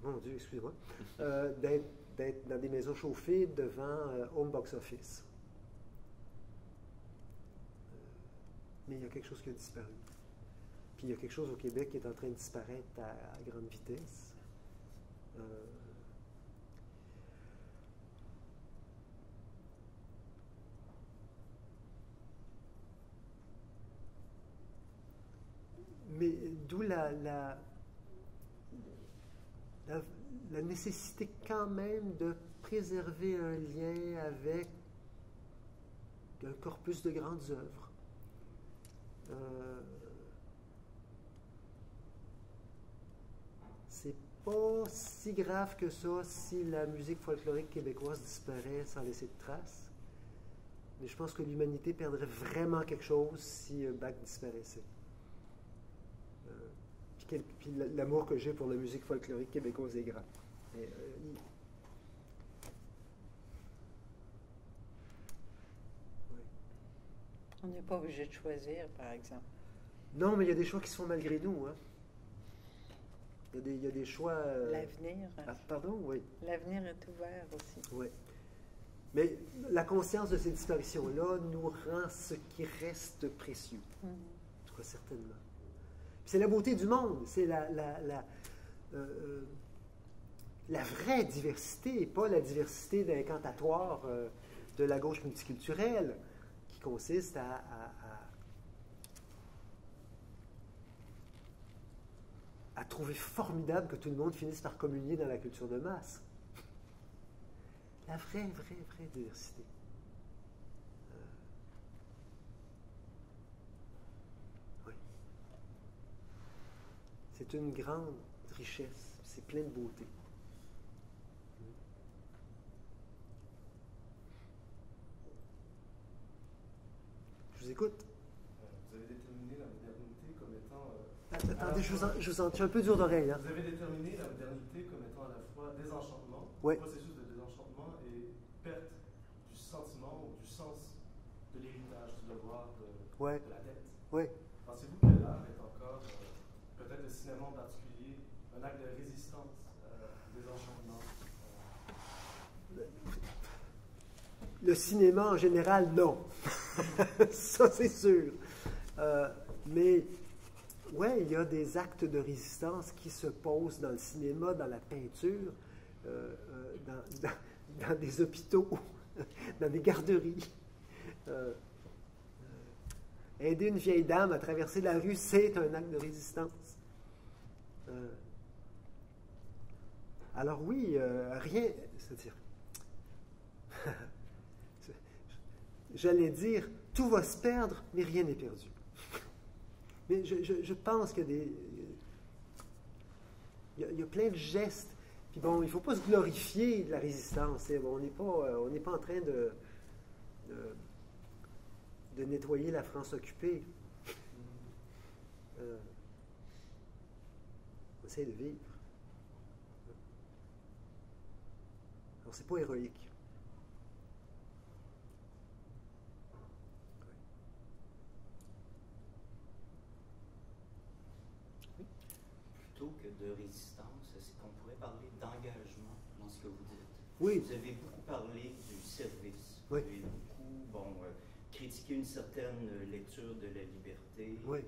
mon Dieu, excusez-moi, d'être dans des maisons chauffées devant Home Box Office. Mais il y a quelque chose qui a disparu. Puis il y a quelque chose au Québec qui est en train de disparaître à grande vitesse. Mais d'où la nécessité quand même de préserver un lien avec un corpus de grandes œuvres. C'est pas si grave que ça si la musique folklorique québécoise disparaît sans laisser de traces. Mais je pense que l'humanité perdrait vraiment quelque chose si Bach disparaissait. Puis l'amour que j'ai pour la musique folklorique québécoise est grand. Mais,
n'est pas obligé de choisir, par exemple.
Non, mais il y a des choix qui se font malgré nous. Hein. Il y a des choix...
L'avenir.
Ah, pardon, oui.
L'avenir est ouvert aussi.
Oui. Mais la conscience de ces disparitions-là nous rend ce qui reste précieux. En tout cas, certainement. C'est la beauté du monde. C'est la vraie diversité, et pas la diversité d'incantatoire de la gauche multiculturelle, qui consiste à trouver formidable que tout le monde finisse par communier dans la culture de masse. La vraie diversité. Oui. C'est une grande richesse, c'est plein de beauté. Je vous écoute.
Vous avez déterminé la modernité comme étant...
attendez, je suis un peu dur d'oreille. Hein.
Vous avez déterminé la modernité comme étant à la fois désenchantement,
oui.
processus de désenchantement et perte du sentiment ou du sens de l'héritage, du devoir de la dette.
Oui.
Pensez-vous que l'art est encore, peut-être le cinéma en particulier, un acte de résistance, désenchantement?
Le cinéma en général, non. Ça, c'est sûr. Mais, ouais, il y a des actes de résistance qui se posent dans le cinéma, dans la peinture, dans des hôpitaux, dans des garderies. Aider une vieille dame à traverser la rue, c'est un acte de résistance. Alors oui, rien... C'est-à-dire... J'allais dire, tout va se perdre, mais rien n'est perdu. Mais je pense qu'il y a plein de gestes. Puis bon, il ne faut pas se glorifier de la résistance. Bon, on n'est pas en train de nettoyer la France occupée. On essaie de vivre. Alors, c'est pas héroïque.
Plutôt que de résistance, est-ce qu'on pourrait parler d'engagement dans ce que vous dites?
Oui.
Vous avez beaucoup parlé du service.
Oui.
Vous avez beaucoup critiqué une certaine lecture de la liberté,
oui.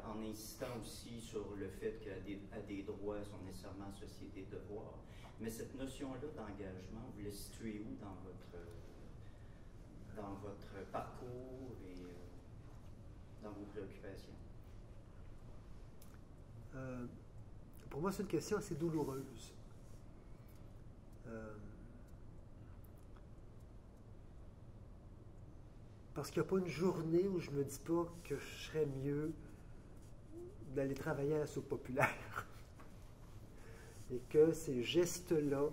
En insistant aussi sur le fait qu'à des droits sont nécessairement associés des devoirs. Mais cette notion-là d'engagement, vous la situez où dans votre parcours et dans vos préoccupations?
Pour moi, c'est une question assez douloureuse. Parce qu'il n'y a pas une journée où je ne me dis pas que je serais mieux d'aller travailler à la soupe populaire. Et que ces gestes-là,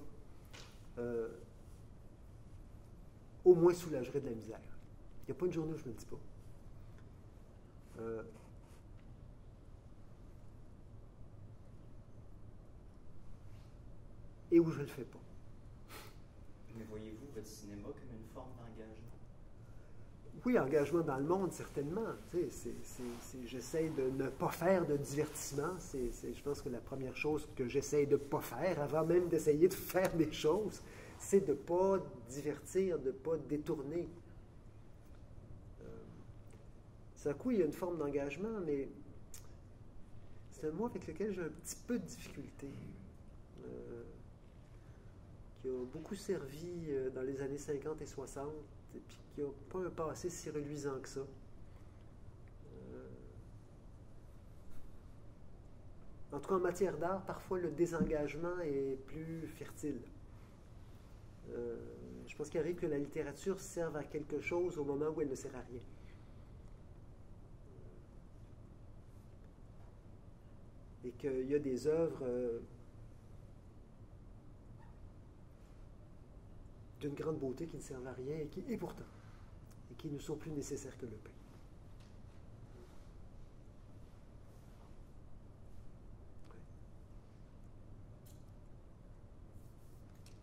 au moins soulageraient de la misère. Il n'y a pas une journée où je ne me dis pas. Et où je ne le fais pas.
Mais voyez-vous votre cinéma comme une forme d'engagement?
Oui, engagement dans le monde, certainement. J'essaie de ne pas faire de divertissement. Je pense que la première chose que j'essaie de ne pas faire, avant même d'essayer de faire des choses, c'est de ne pas divertir, de ne pas détourner. Ça coup, il y a une forme d'engagement, mais c'est un mot avec lequel j'ai un petit peu de difficulté. Qui a beaucoup servi dans les années 50 et 60, et puis qui n'a pas un passé si reluisant que ça. En tout cas, en matière d'art, parfois le désengagement est plus fertile. Je pense qu'il arrive que la littérature serve à quelque chose au moment où elle ne sert à rien. Et qu'il y a des œuvres d'une grande beauté qui ne servent à rien et pourtant, et qui nous sont plus nécessaires que le pain.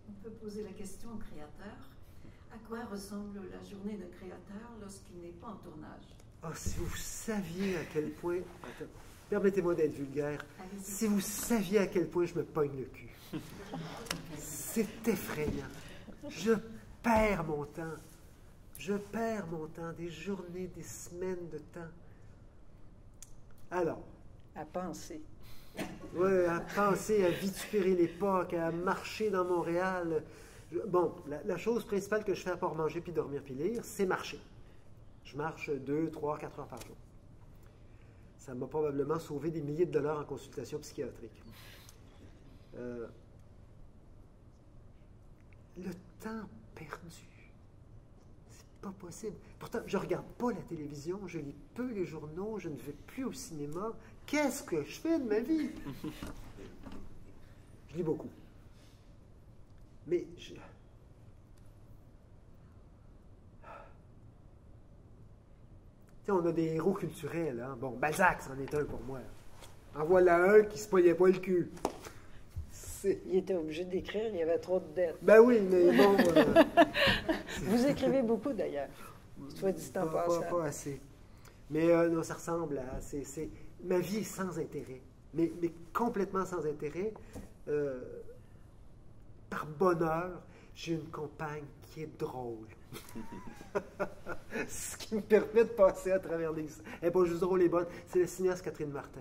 On peut poser la question au créateur. À quoi ressemble la journée de créateur lorsqu'il n'est pas en tournage?
Oh, si vous saviez à quel point... Attends, permettez-moi d'être vulgaire. Si vous saviez à quel point je me pogne le cul. C'est effrayant. Je perds mon temps. Je perds mon temps, des journées, des semaines de temps. Alors.
À penser.
Oui, à penser, à vitupérer l'époque, à marcher dans Montréal. Bon, la chose principale que je fais à part manger, puis dormir, puis lire, c'est marcher. Je marche 2, 3, 4 heures par jour. Ça m'a probablement sauvé des milliers de dollars en consultation psychiatrique. Le temps perdu. C'est pas possible. Pourtant, je regarde pas la télévision, je lis peu les journaux, je ne vais plus au cinéma. Qu'est-ce que je fais de ma vie? Je lis beaucoup. Mais on a des héros culturels. Hein? Bon, Balzac, c'en est un pour moi. En voilà un qui se pognait pas le cul.
Il était obligé d'écrire, il y avait trop de dettes.
Ben oui, mais bon...
Vous écrivez beaucoup, d'ailleurs. Soit dit en passant.
Pas assez. Mais non, ça ressemble à... Ma vie est sans intérêt. Mais complètement sans intérêt. Par bonheur, j'ai une compagne qui est drôle. Ce qui me permet de passer à travers les... Elle n'est pas juste drôle et bonne. C'est la cinéaste Catherine Martin,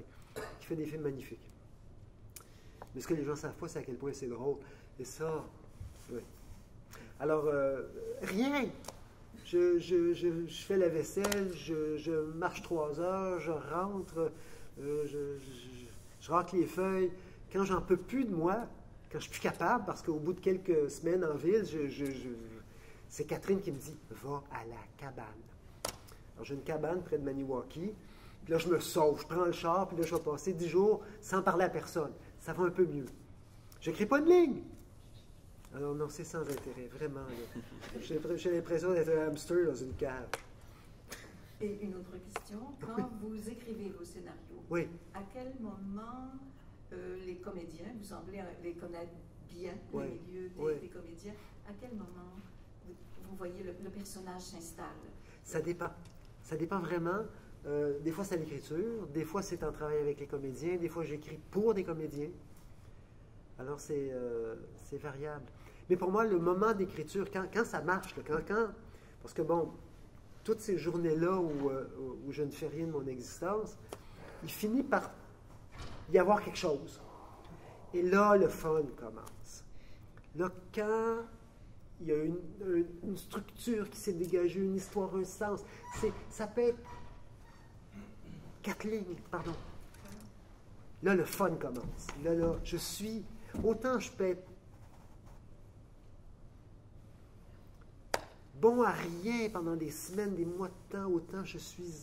qui fait des films magnifiques. Mais ce que les gens ne savent pas, c'est à quel point c'est drôle. Et ça, oui. Alors, rien. Je fais la vaisselle, je marche 3 heures, je rentre, je racle les feuilles. Quand j'en peux plus de moi, quand je suis plus capable, parce qu'au bout de quelques semaines en ville, c'est Catherine qui me dit « Va à la cabane ». Alors, j'ai une cabane près de Maniwaki. Puis là, je me sauve, je prends le char, puis là, je vais passer 10 jours sans parler à personne. Ça va un peu mieux. Je n'écris pas de ligne. Alors non, c'est sans intérêt, vraiment. J'ai l'impression d'être un hamster dans une cave.
Et une autre question, quand vous écrivez vos scénarios,
oui.
À quel moment les comédiens, vous semblez les connaître bien, le milieu des comédiens, à quel moment vous voyez le personnage s'installe?
Ça dépend. Ça dépend vraiment. Des fois, c'est à l'écriture. Des fois, c'est en travail avec les comédiens. Des fois, j'écris pour des comédiens. Alors, c'est variable. Mais pour moi, le moment d'écriture, quand ça marche, parce que, bon, toutes ces journées-là où je ne fais rien de mon existence, il finit par y avoir quelque chose. Et là, le fun commence. Là, quand il y a une structure qui s'est dégagée, une histoire, un sens, ça peut être 4 lignes, pardon. Là, le fun commence. Là, je suis... Autant je peux être bon à rien pendant des semaines, des mois de temps, autant je suis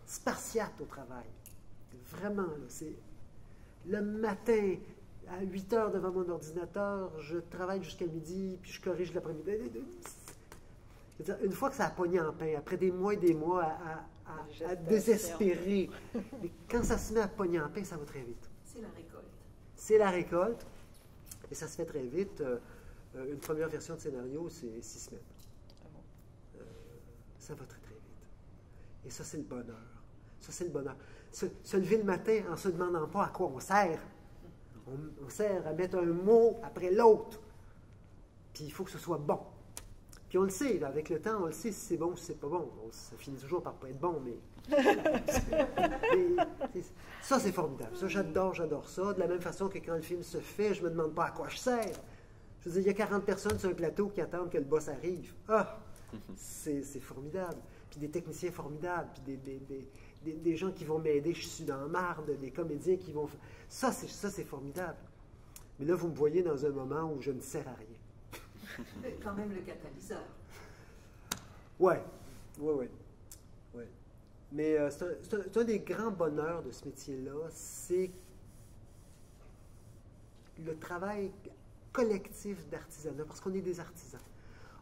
spartiate au travail. Vraiment, là, c'est... Le matin, à 8 heures devant mon ordinateur, je travaille jusqu'à midi, puis je corrige l'après-midi. Une fois que ça a pogné en pain, après des mois et des mois à désespérer, mais quand ça se met à pogner en pain, ça va très vite.
C'est la récolte.
C'est la récolte, et ça se fait très vite. Une première version de scénario, c'est 6 semaines. Ça va très, très vite. Et ça, c'est le bonheur. Ça, c'est le bonheur. Se lever le matin en ne se demandant pas à quoi on sert. On sert à mettre un mot après l'autre. Puis il faut que ce soit bon. Puis on le sait, avec le temps, on le sait si c'est bon ou si c'est pas bon. Ça finit toujours par pas être bon, mais... ça, c'est formidable. Ça, j'adore ça. De la même façon que quand le film se fait, je me demande pas à quoi je sers. Je veux dire, il y a 40 personnes sur un plateau qui attendent que le boss arrive. Ah! C'est formidable. Puis des techniciens formidables, puis des gens qui vont m'aider, je suis dans la marde, des comédiens qui vont... Ça, c'est formidable. Mais là, vous me voyez dans un moment où je ne sers à rien.
Quand même le catalyseur.
Oui. Mais c'est un des grands bonheurs de ce métier-là, c'est le travail collectif d'artisanat, parce qu'on est des artisans.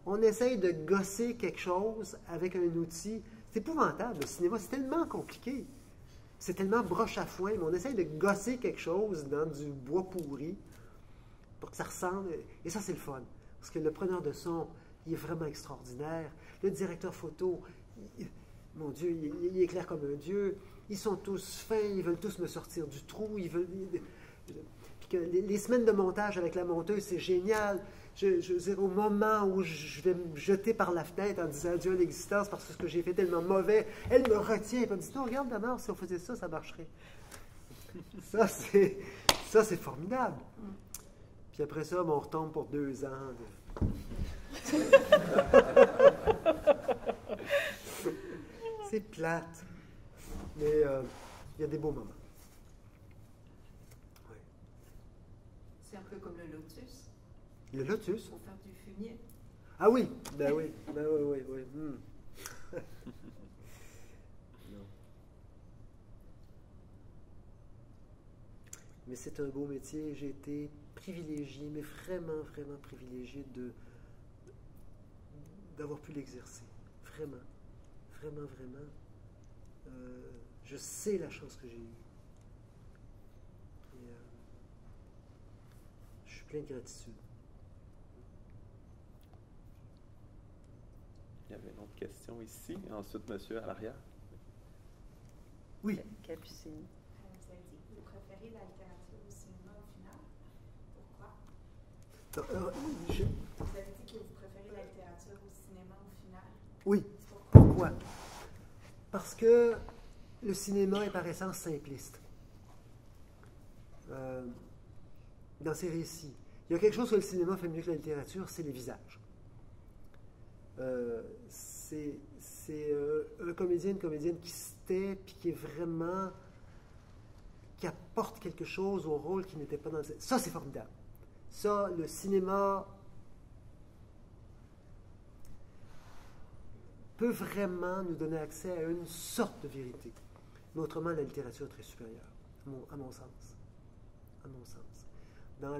On essaye de gosser quelque chose avec un outil. C'est épouvantable, le cinéma, c'est tellement compliqué. C'est tellement broche à foin, mais on essaye de gosser quelque chose dans du bois pourri pour que ça ressemble. Et ça, c'est le fun. parce que le preneur de son, il est vraiment extraordinaire. Le directeur photo, mon Dieu, il est clair comme un dieu. Ils sont tous fins, ils veulent tous me sortir du trou. Puis que les semaines de montage avec la monteuse, c'est génial. Je veux dire, au moment où je vais me jeter par la fenêtre en disant adieu à l'existence parce que ce que j'ai fait tellement mauvais, elle me retient et me dit non, regarde d'abord, si on faisait ça, ça marcherait. Ça, c'est formidable. Puis après ça, on retombe pour 2 ans. C'est plate. Mais il y a des beaux moments. Oui.
C'est un peu comme le lotus.
Le lotus?
Pour faire du fumier.
Ah oui, ben oui, oui. Non. Mais c'est un beau métier. J'ai été privilégié, mais vraiment, vraiment privilégié d'avoir pu l'exercer. Vraiment, vraiment, vraiment. Je sais la chance que j'ai eue. Et, je suis plein de gratitude.
Il y avait une autre question ici. Ensuite, monsieur à l'arrière.
Oui.
Capucine.
Vous avez dit que vous préférez la littérature au cinéma au final. Pourquoi? Vous avez dit que vous préférez la littérature au cinéma au final.
Oui. Pourquoi? Parce que le cinéma est par essence simpliste. Dans ses récits. Il y a quelque chose que le cinéma fait mieux que la littérature, c'est les visages. C'est un comédien, une comédienne qui se tait, puis qui est vraiment... qui apporte quelque chose au rôle qui n'était pas dans le... Ça, c'est formidable. Ça, le cinéma peut vraiment nous donner accès à une sorte de vérité. Mais autrement, la littérature est très supérieure, à mon sens. À mon sens. Dans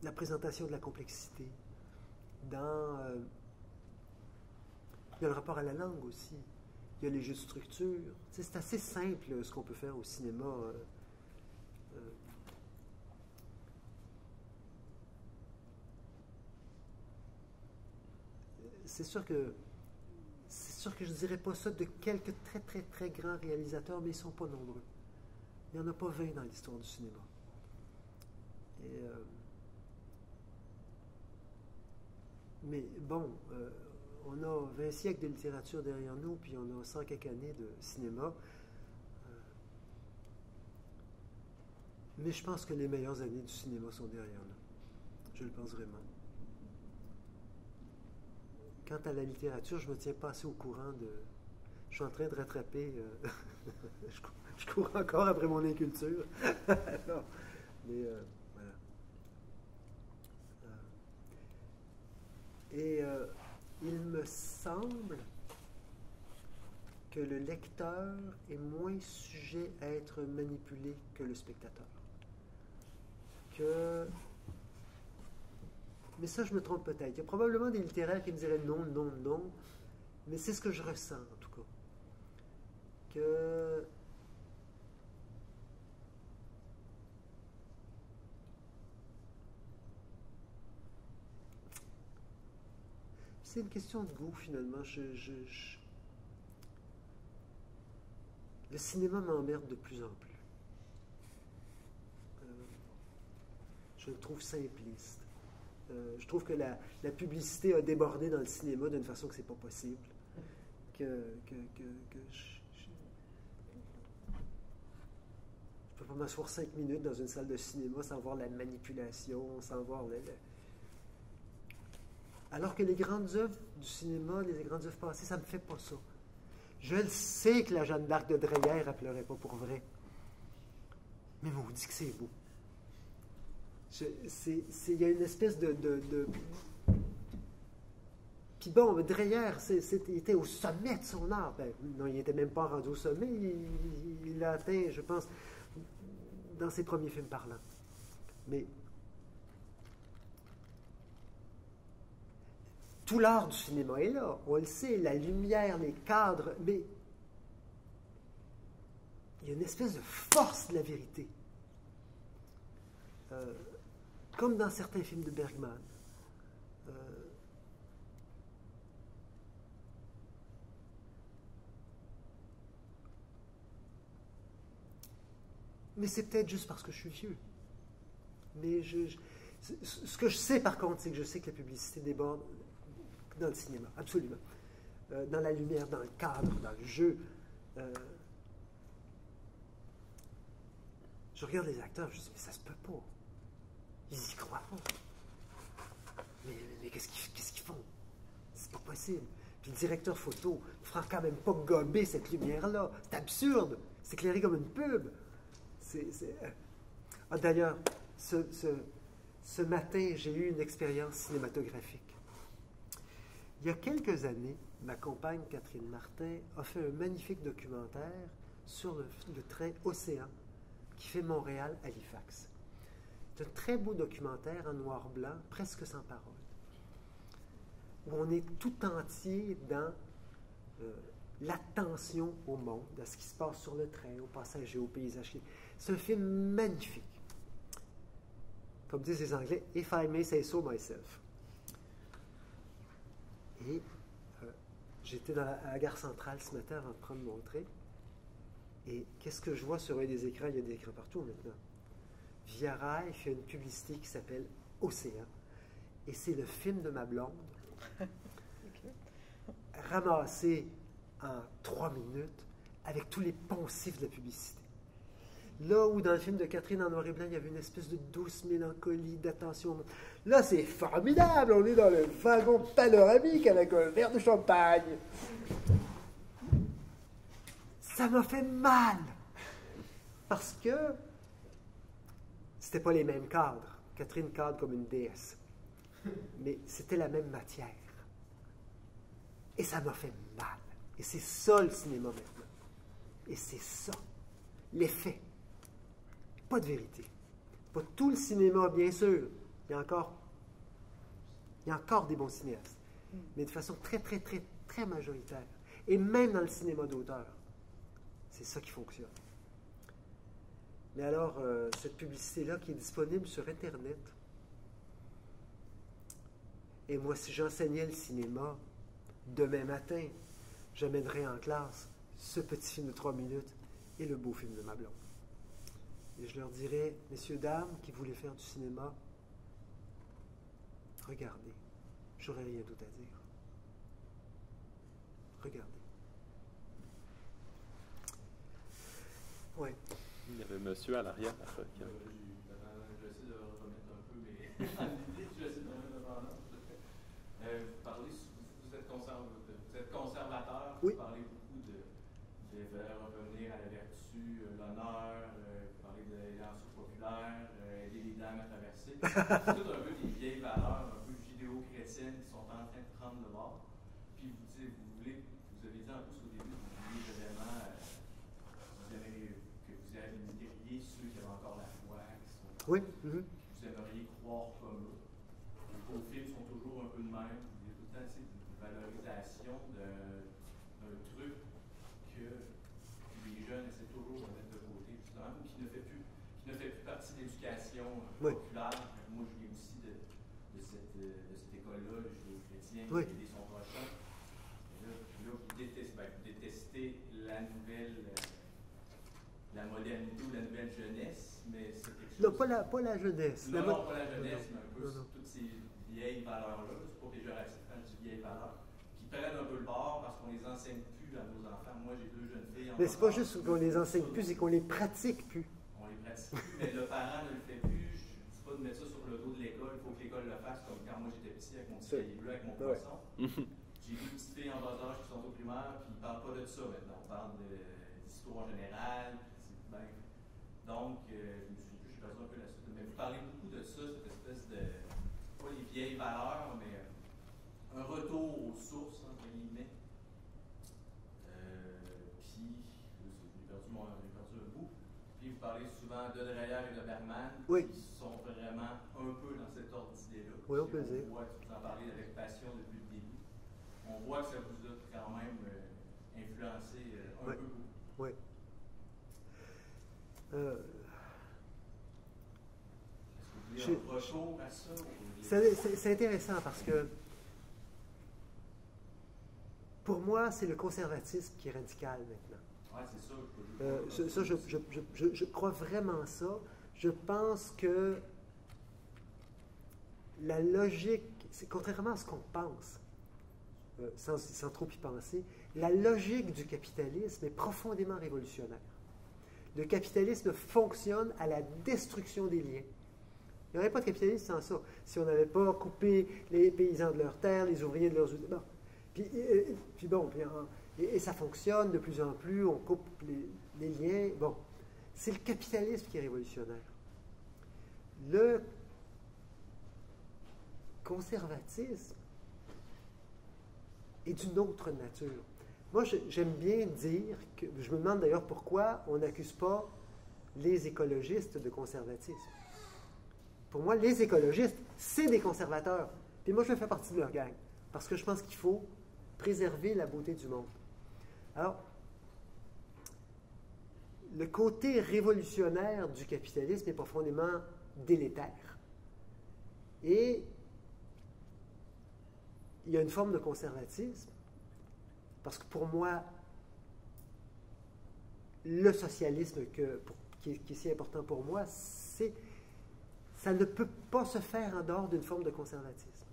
la présentation de la complexité, dans il y a le rapport à la langue aussi, il y a les jeux de structure. C'est assez simple ce qu'on peut faire au cinéma. C'est sûr que je ne dirais pas ça de quelques très très très grands réalisateurs, mais ils ne sont pas nombreux. Il n'y en a pas 20 dans l'histoire du cinéma. Et, mais bon, on a 20 siècles de littérature derrière nous, puis on a 100 quelques années de cinéma. Mais je pense que les meilleures années du cinéma sont derrière nous. Je le pense vraiment. Quant à la littérature, je ne me tiens pas assez au courant de... Je suis en train de rattraper... je cours encore après mon inculture. Non, mais voilà. Et il me semble que le lecteur est moins sujet à être manipulé que le spectateur. Mais ça, je me trompe peut-être. Il y a probablement des littéraires qui me diraient non, non, non, mais c'est ce que je ressens, en tout cas. Que c'est une question de goût, finalement. Le cinéma m'emmerde de plus en plus. Je le trouve simpliste. Je trouve que la publicité a débordé dans le cinéma d'une façon que c'est pas possible. Je peux pas m'asseoir 5 minutes dans une salle de cinéma sans voir la manipulation, sans voir Alors que les grandes œuvres du cinéma, les grandes œuvres passées, ça me fait pas ça. Je le sais que la Jeanne d'Arc de Dreyer, elle pleurait pas pour vrai. Mais maudit que c'est beau. Il y a une espèce de... Puis bon, Dreyer, il était au sommet de son art. Ben, non, il n'était même pas rendu au sommet. Il l'a atteint, je pense, dans ses premiers films parlants. Mais tout l'art du cinéma est là. On le sait, la lumière, les cadres, mais il y a une espèce de force de la vérité. comme dans certains films de Bergman. Mais c'est peut-être juste parce que je suis vieux. Mais ce que je sais par contre, c'est que je sais que la publicité déborde dans le cinéma, absolument. Dans la lumière, dans le cadre, dans le jeu. Je regarde les acteurs, je dis, mais ça se peut pas. Ils y croient pas. Mais qu'est-ce qu'ils font? C'est pas possible. Puis le directeur photo ne fera quand même pas gober cette lumière-là. C'est absurde. C'est éclairé comme une pub. Ah, d'ailleurs, ce matin, j'ai eu une expérience cinématographique. Il y a quelques années, ma compagne Catherine Martin a fait un magnifique documentaire sur le train Océan qui fait Montréal-Halifax. C'est un très beau documentaire en noir-blanc, presque sans parole, où on est tout entier dans l'attention au monde, à ce qui se passe sur le train, aux passagers, aux paysages. C'est un film magnifique. Comme disent les Anglais, « If I may say so myself ». Et j'étais à la gare centrale ce matin avant de prendre mon train. Et qu'est-ce que je vois sur un des écrans? Il y a des écrans partout maintenant. Via Rail fait une publicité qui s'appelle Océan. Et c'est le film de ma blonde, ramassé en 3 minutes, avec tous les poncifs de la publicité. Là où dans le film de Catherine en noir et blanc, il y avait une espèce de douce mélancolie, d'attention. Là, c'est formidable. On est dans le wagon panoramique avec un verre de champagne. Ça m'a fait mal. Parce que c'était pas les mêmes cadres. Catherine cadre comme une déesse. Mais c'était la même matière. Et ça m'a fait mal. Et c'est ça le cinéma maintenant. Et c'est ça, l'effet. Pas de vérité. Pas tout le cinéma, bien sûr. Il y a encore des bons cinéastes. Mais de façon très, très, très, très majoritaire. Et même dans le cinéma d'auteur. C'est ça qui fonctionne. Mais alors, cette publicité-là qui est disponible sur Internet. Et moi, si j'enseignais le cinéma, demain matin, j'amènerais en classe ce petit film de 3 minutes et le beau film de ma blonde. Et je leur dirais, messieurs, dames, qui voulaient faire du cinéma, regardez, j'aurais rien d'autre à dire. Regardez. Oui.
Il y avait monsieur à l'arrière.
J'essaie de remettre un peu mes j'essaie de remettre indépendance. Vous êtes conservateur,
oui.
Vous parlez beaucoup de revenir à la vertu, l'honneur, vous parlez de l'élégance populaire, aider les dames à traverser. C'est tout un peu des vieilles valeurs, un peu judéo-chrétiennes qui sont en train de prendre le bord. Puis vous avez dit en plus au début, vous vouliez vraiment que vous aimeriez ceux qui avaient encore la foi, qui sont
oui.
Vous aimeriez croire comme eux. Vos films sont toujours un peu de même. Il y a tout le temps une valorisation d'un truc que les jeunes essaient toujours de mettre de côté, justement, ou qui ne fait plus partie de l'éducation populaire. Moi, je viens aussi de cette école-là, le judéo-chrétien, qui aider son prochain. Et là, vous détestez la modernité ou la nouvelle jeunesse, mais c'est quelque chose...
Non, pas la jeunesse.
Non, pas la jeunesse, mais un peu toutes ces vieilles valeurs-là, c'est pas péjoratif quand je dis vieilles valeurs, qui prennent un peu le bord parce qu'on les enseigne plus à nos enfants. Moi, j'ai 2 jeunes filles.
Mais c'est pas juste qu'on les enseigne plus, c'est qu'on les pratique plus.
On les pratique plus, mais le parent ne le fait plus. Je ne dis pas de mettre ça sur le dos de l'école, il faut que l'école le fasse, comme quand moi j'étais petit avec mon petit cahier bleu, avec mon poisson. J'ai 2 petites filles en bas âge qui sont au primaire, puis ils ne parlent pas de ça maintenant. On parle d'histoire en général. Donc, je me suis dit, je suis perdu un peu là-dessus. Mais vous parlez beaucoup de ça, cette espèce de, pas les vieilles valeurs, mais un retour aux sources, entre guillemets. Puis, j'ai perdu un bout. Puis, vous parlez souvent de Dreyer et de Bergman, qui sont vraiment un peu dans cet ordre d'idée-là.
Oui, au plaisir.
On voit que vous en parlez avec passion depuis le début. On voit que ça vous a quand même influencé un peu beaucoup.
Oui.
Est-ce un retour à ça?
C'est intéressant parce que pour moi, c'est le conservatisme qui est radical maintenant.
Ouais, c'est ça.
Je crois vraiment ça. Je pense que la logique, c'est contrairement à ce qu'on pense, sans trop y penser, la logique du capitalisme est profondément révolutionnaire. Le capitalisme fonctionne à la destruction des liens. Il n'y aurait pas de capitalisme sans ça. Si on n'avait pas coupé les paysans de leurs terres, les ouvriers de leurs... Bon. Et ça fonctionne de plus en plus, on coupe les liens. Bon, c'est le capitalisme qui est révolutionnaire. Le conservatisme est d'une autre nature. Moi, j'aime bien dire que, je me demande d'ailleurs pourquoi on n'accuse pas les écologistes de conservatisme. Pour moi, les écologistes, c'est des conservateurs. Puis moi, je fais partie de leur gang, parce que je pense qu'il faut préserver la beauté du monde. Alors, le côté révolutionnaire du capitalisme est profondément délétère. Et il y a une forme de conservatisme, parce que pour moi, le socialisme qui est si important pour moi, ça ne peut pas se faire en dehors d'une forme de conservatisme.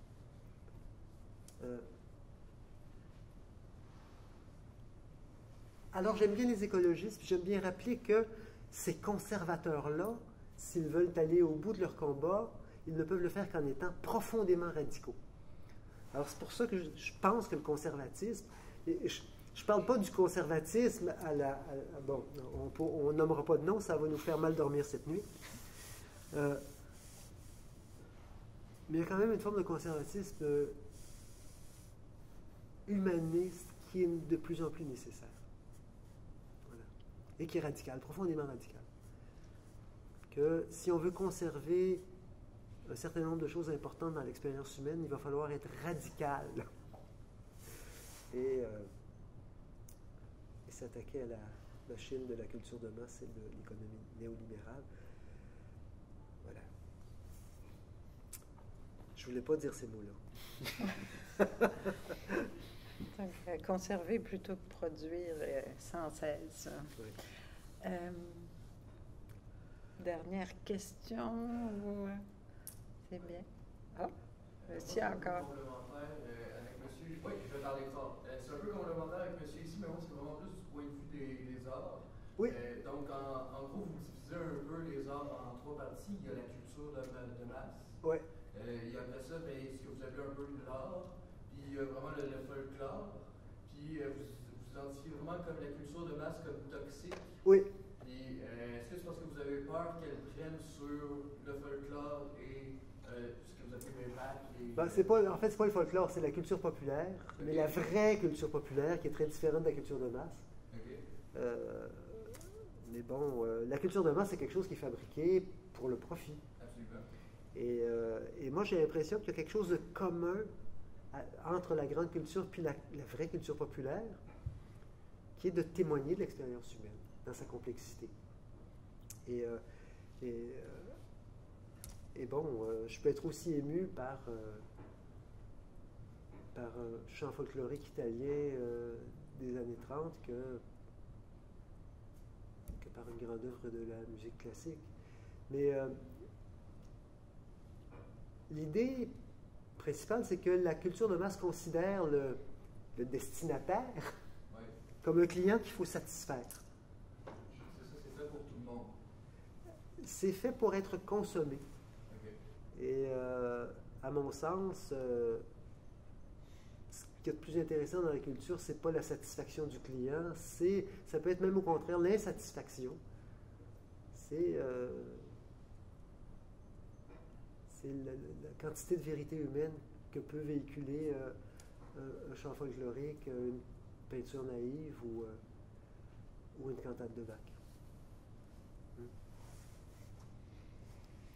Alors j'aime bien les écologistes, puis j'aime bien rappeler que ces conservateurs-là, s'ils veulent aller au bout de leur combat, ils ne peuvent le faire qu'en étant profondément radicaux. Alors c'est pour ça que je pense que le conservatisme, je ne parle pas du conservatisme bon, on nommera pas de nom, ça va nous faire mal dormir cette nuit. Mais il y a quand même une forme de conservatisme humaniste qui est de plus en plus nécessaire. Voilà. Et qui est radical, profondément radical. Que si on veut conserver un certain nombre de choses importantes dans l'expérience humaine, il va falloir être radical. Et s'attaquer à la machine de la culture de masse et de l'économie néolibérale. Voilà. Je ne voulais pas dire ces mots-là.
Donc, conserver plutôt que produire sans cesse. Oui. Dernière question. C'est bien. Ah, monsieur encore.
Avec monsieur. Oui, je vais parler fort. C'est un peu complémentaire avec monsieur ici, mais moi, c'est vraiment plus du point de vue des arts.
Oui.
Donc, en gros, vous divisez un peu les arts en trois parties. Il y a la culture de masse.
Oui.
Et après ça, ben, ce que vous appelez un peu l'art, puis vraiment le folklore, puis vous identifiez vraiment comme la culture de masse comme toxique.
Oui.
Puis est-ce que c'est parce que vous avez peur qu'elle prenne sur le folklore et ce que vous appelez les bacs?
En fait, c'est pas le folklore, c'est la culture populaire, okay. Mais la vraie culture populaire qui est très différente de la culture de masse. Okay. Mais bon, la culture de masse, c'est quelque chose qui est fabriqué pour le profit.
Absolument.
Et moi, j'ai l'impression qu'il y a quelque chose de commun entre la grande culture et la vraie culture populaire, qui est de témoigner de l'expérience humaine dans sa complexité. Et bon, je peux être aussi ému par un chant folklorique italien des années 30 que par une grande œuvre de la musique classique. Mais l'idée principale, c'est que la culture de masse considère le destinataire comme un client qu'il faut satisfaire.
C'est fait pour tout le monde.
C'est fait pour être consommé.
Okay.
Et à mon sens, ce qui est le plus intéressant dans la culture, c'est pas la satisfaction du client, ça peut être même au contraire l'insatisfaction. C'est la quantité de vérité humaine que peut véhiculer un chant folklorique, une peinture naïve ou une cantate de Bach.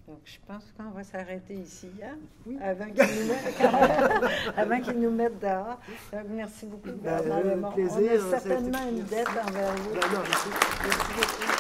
Donc, je pense qu'on va s'arrêter ici, hein?
Oui.
Avant qu'ils nous mettent dehors. Donc, merci beaucoup.
Plaisir,
on a certainement une dette envers vous.
Non, merci beaucoup.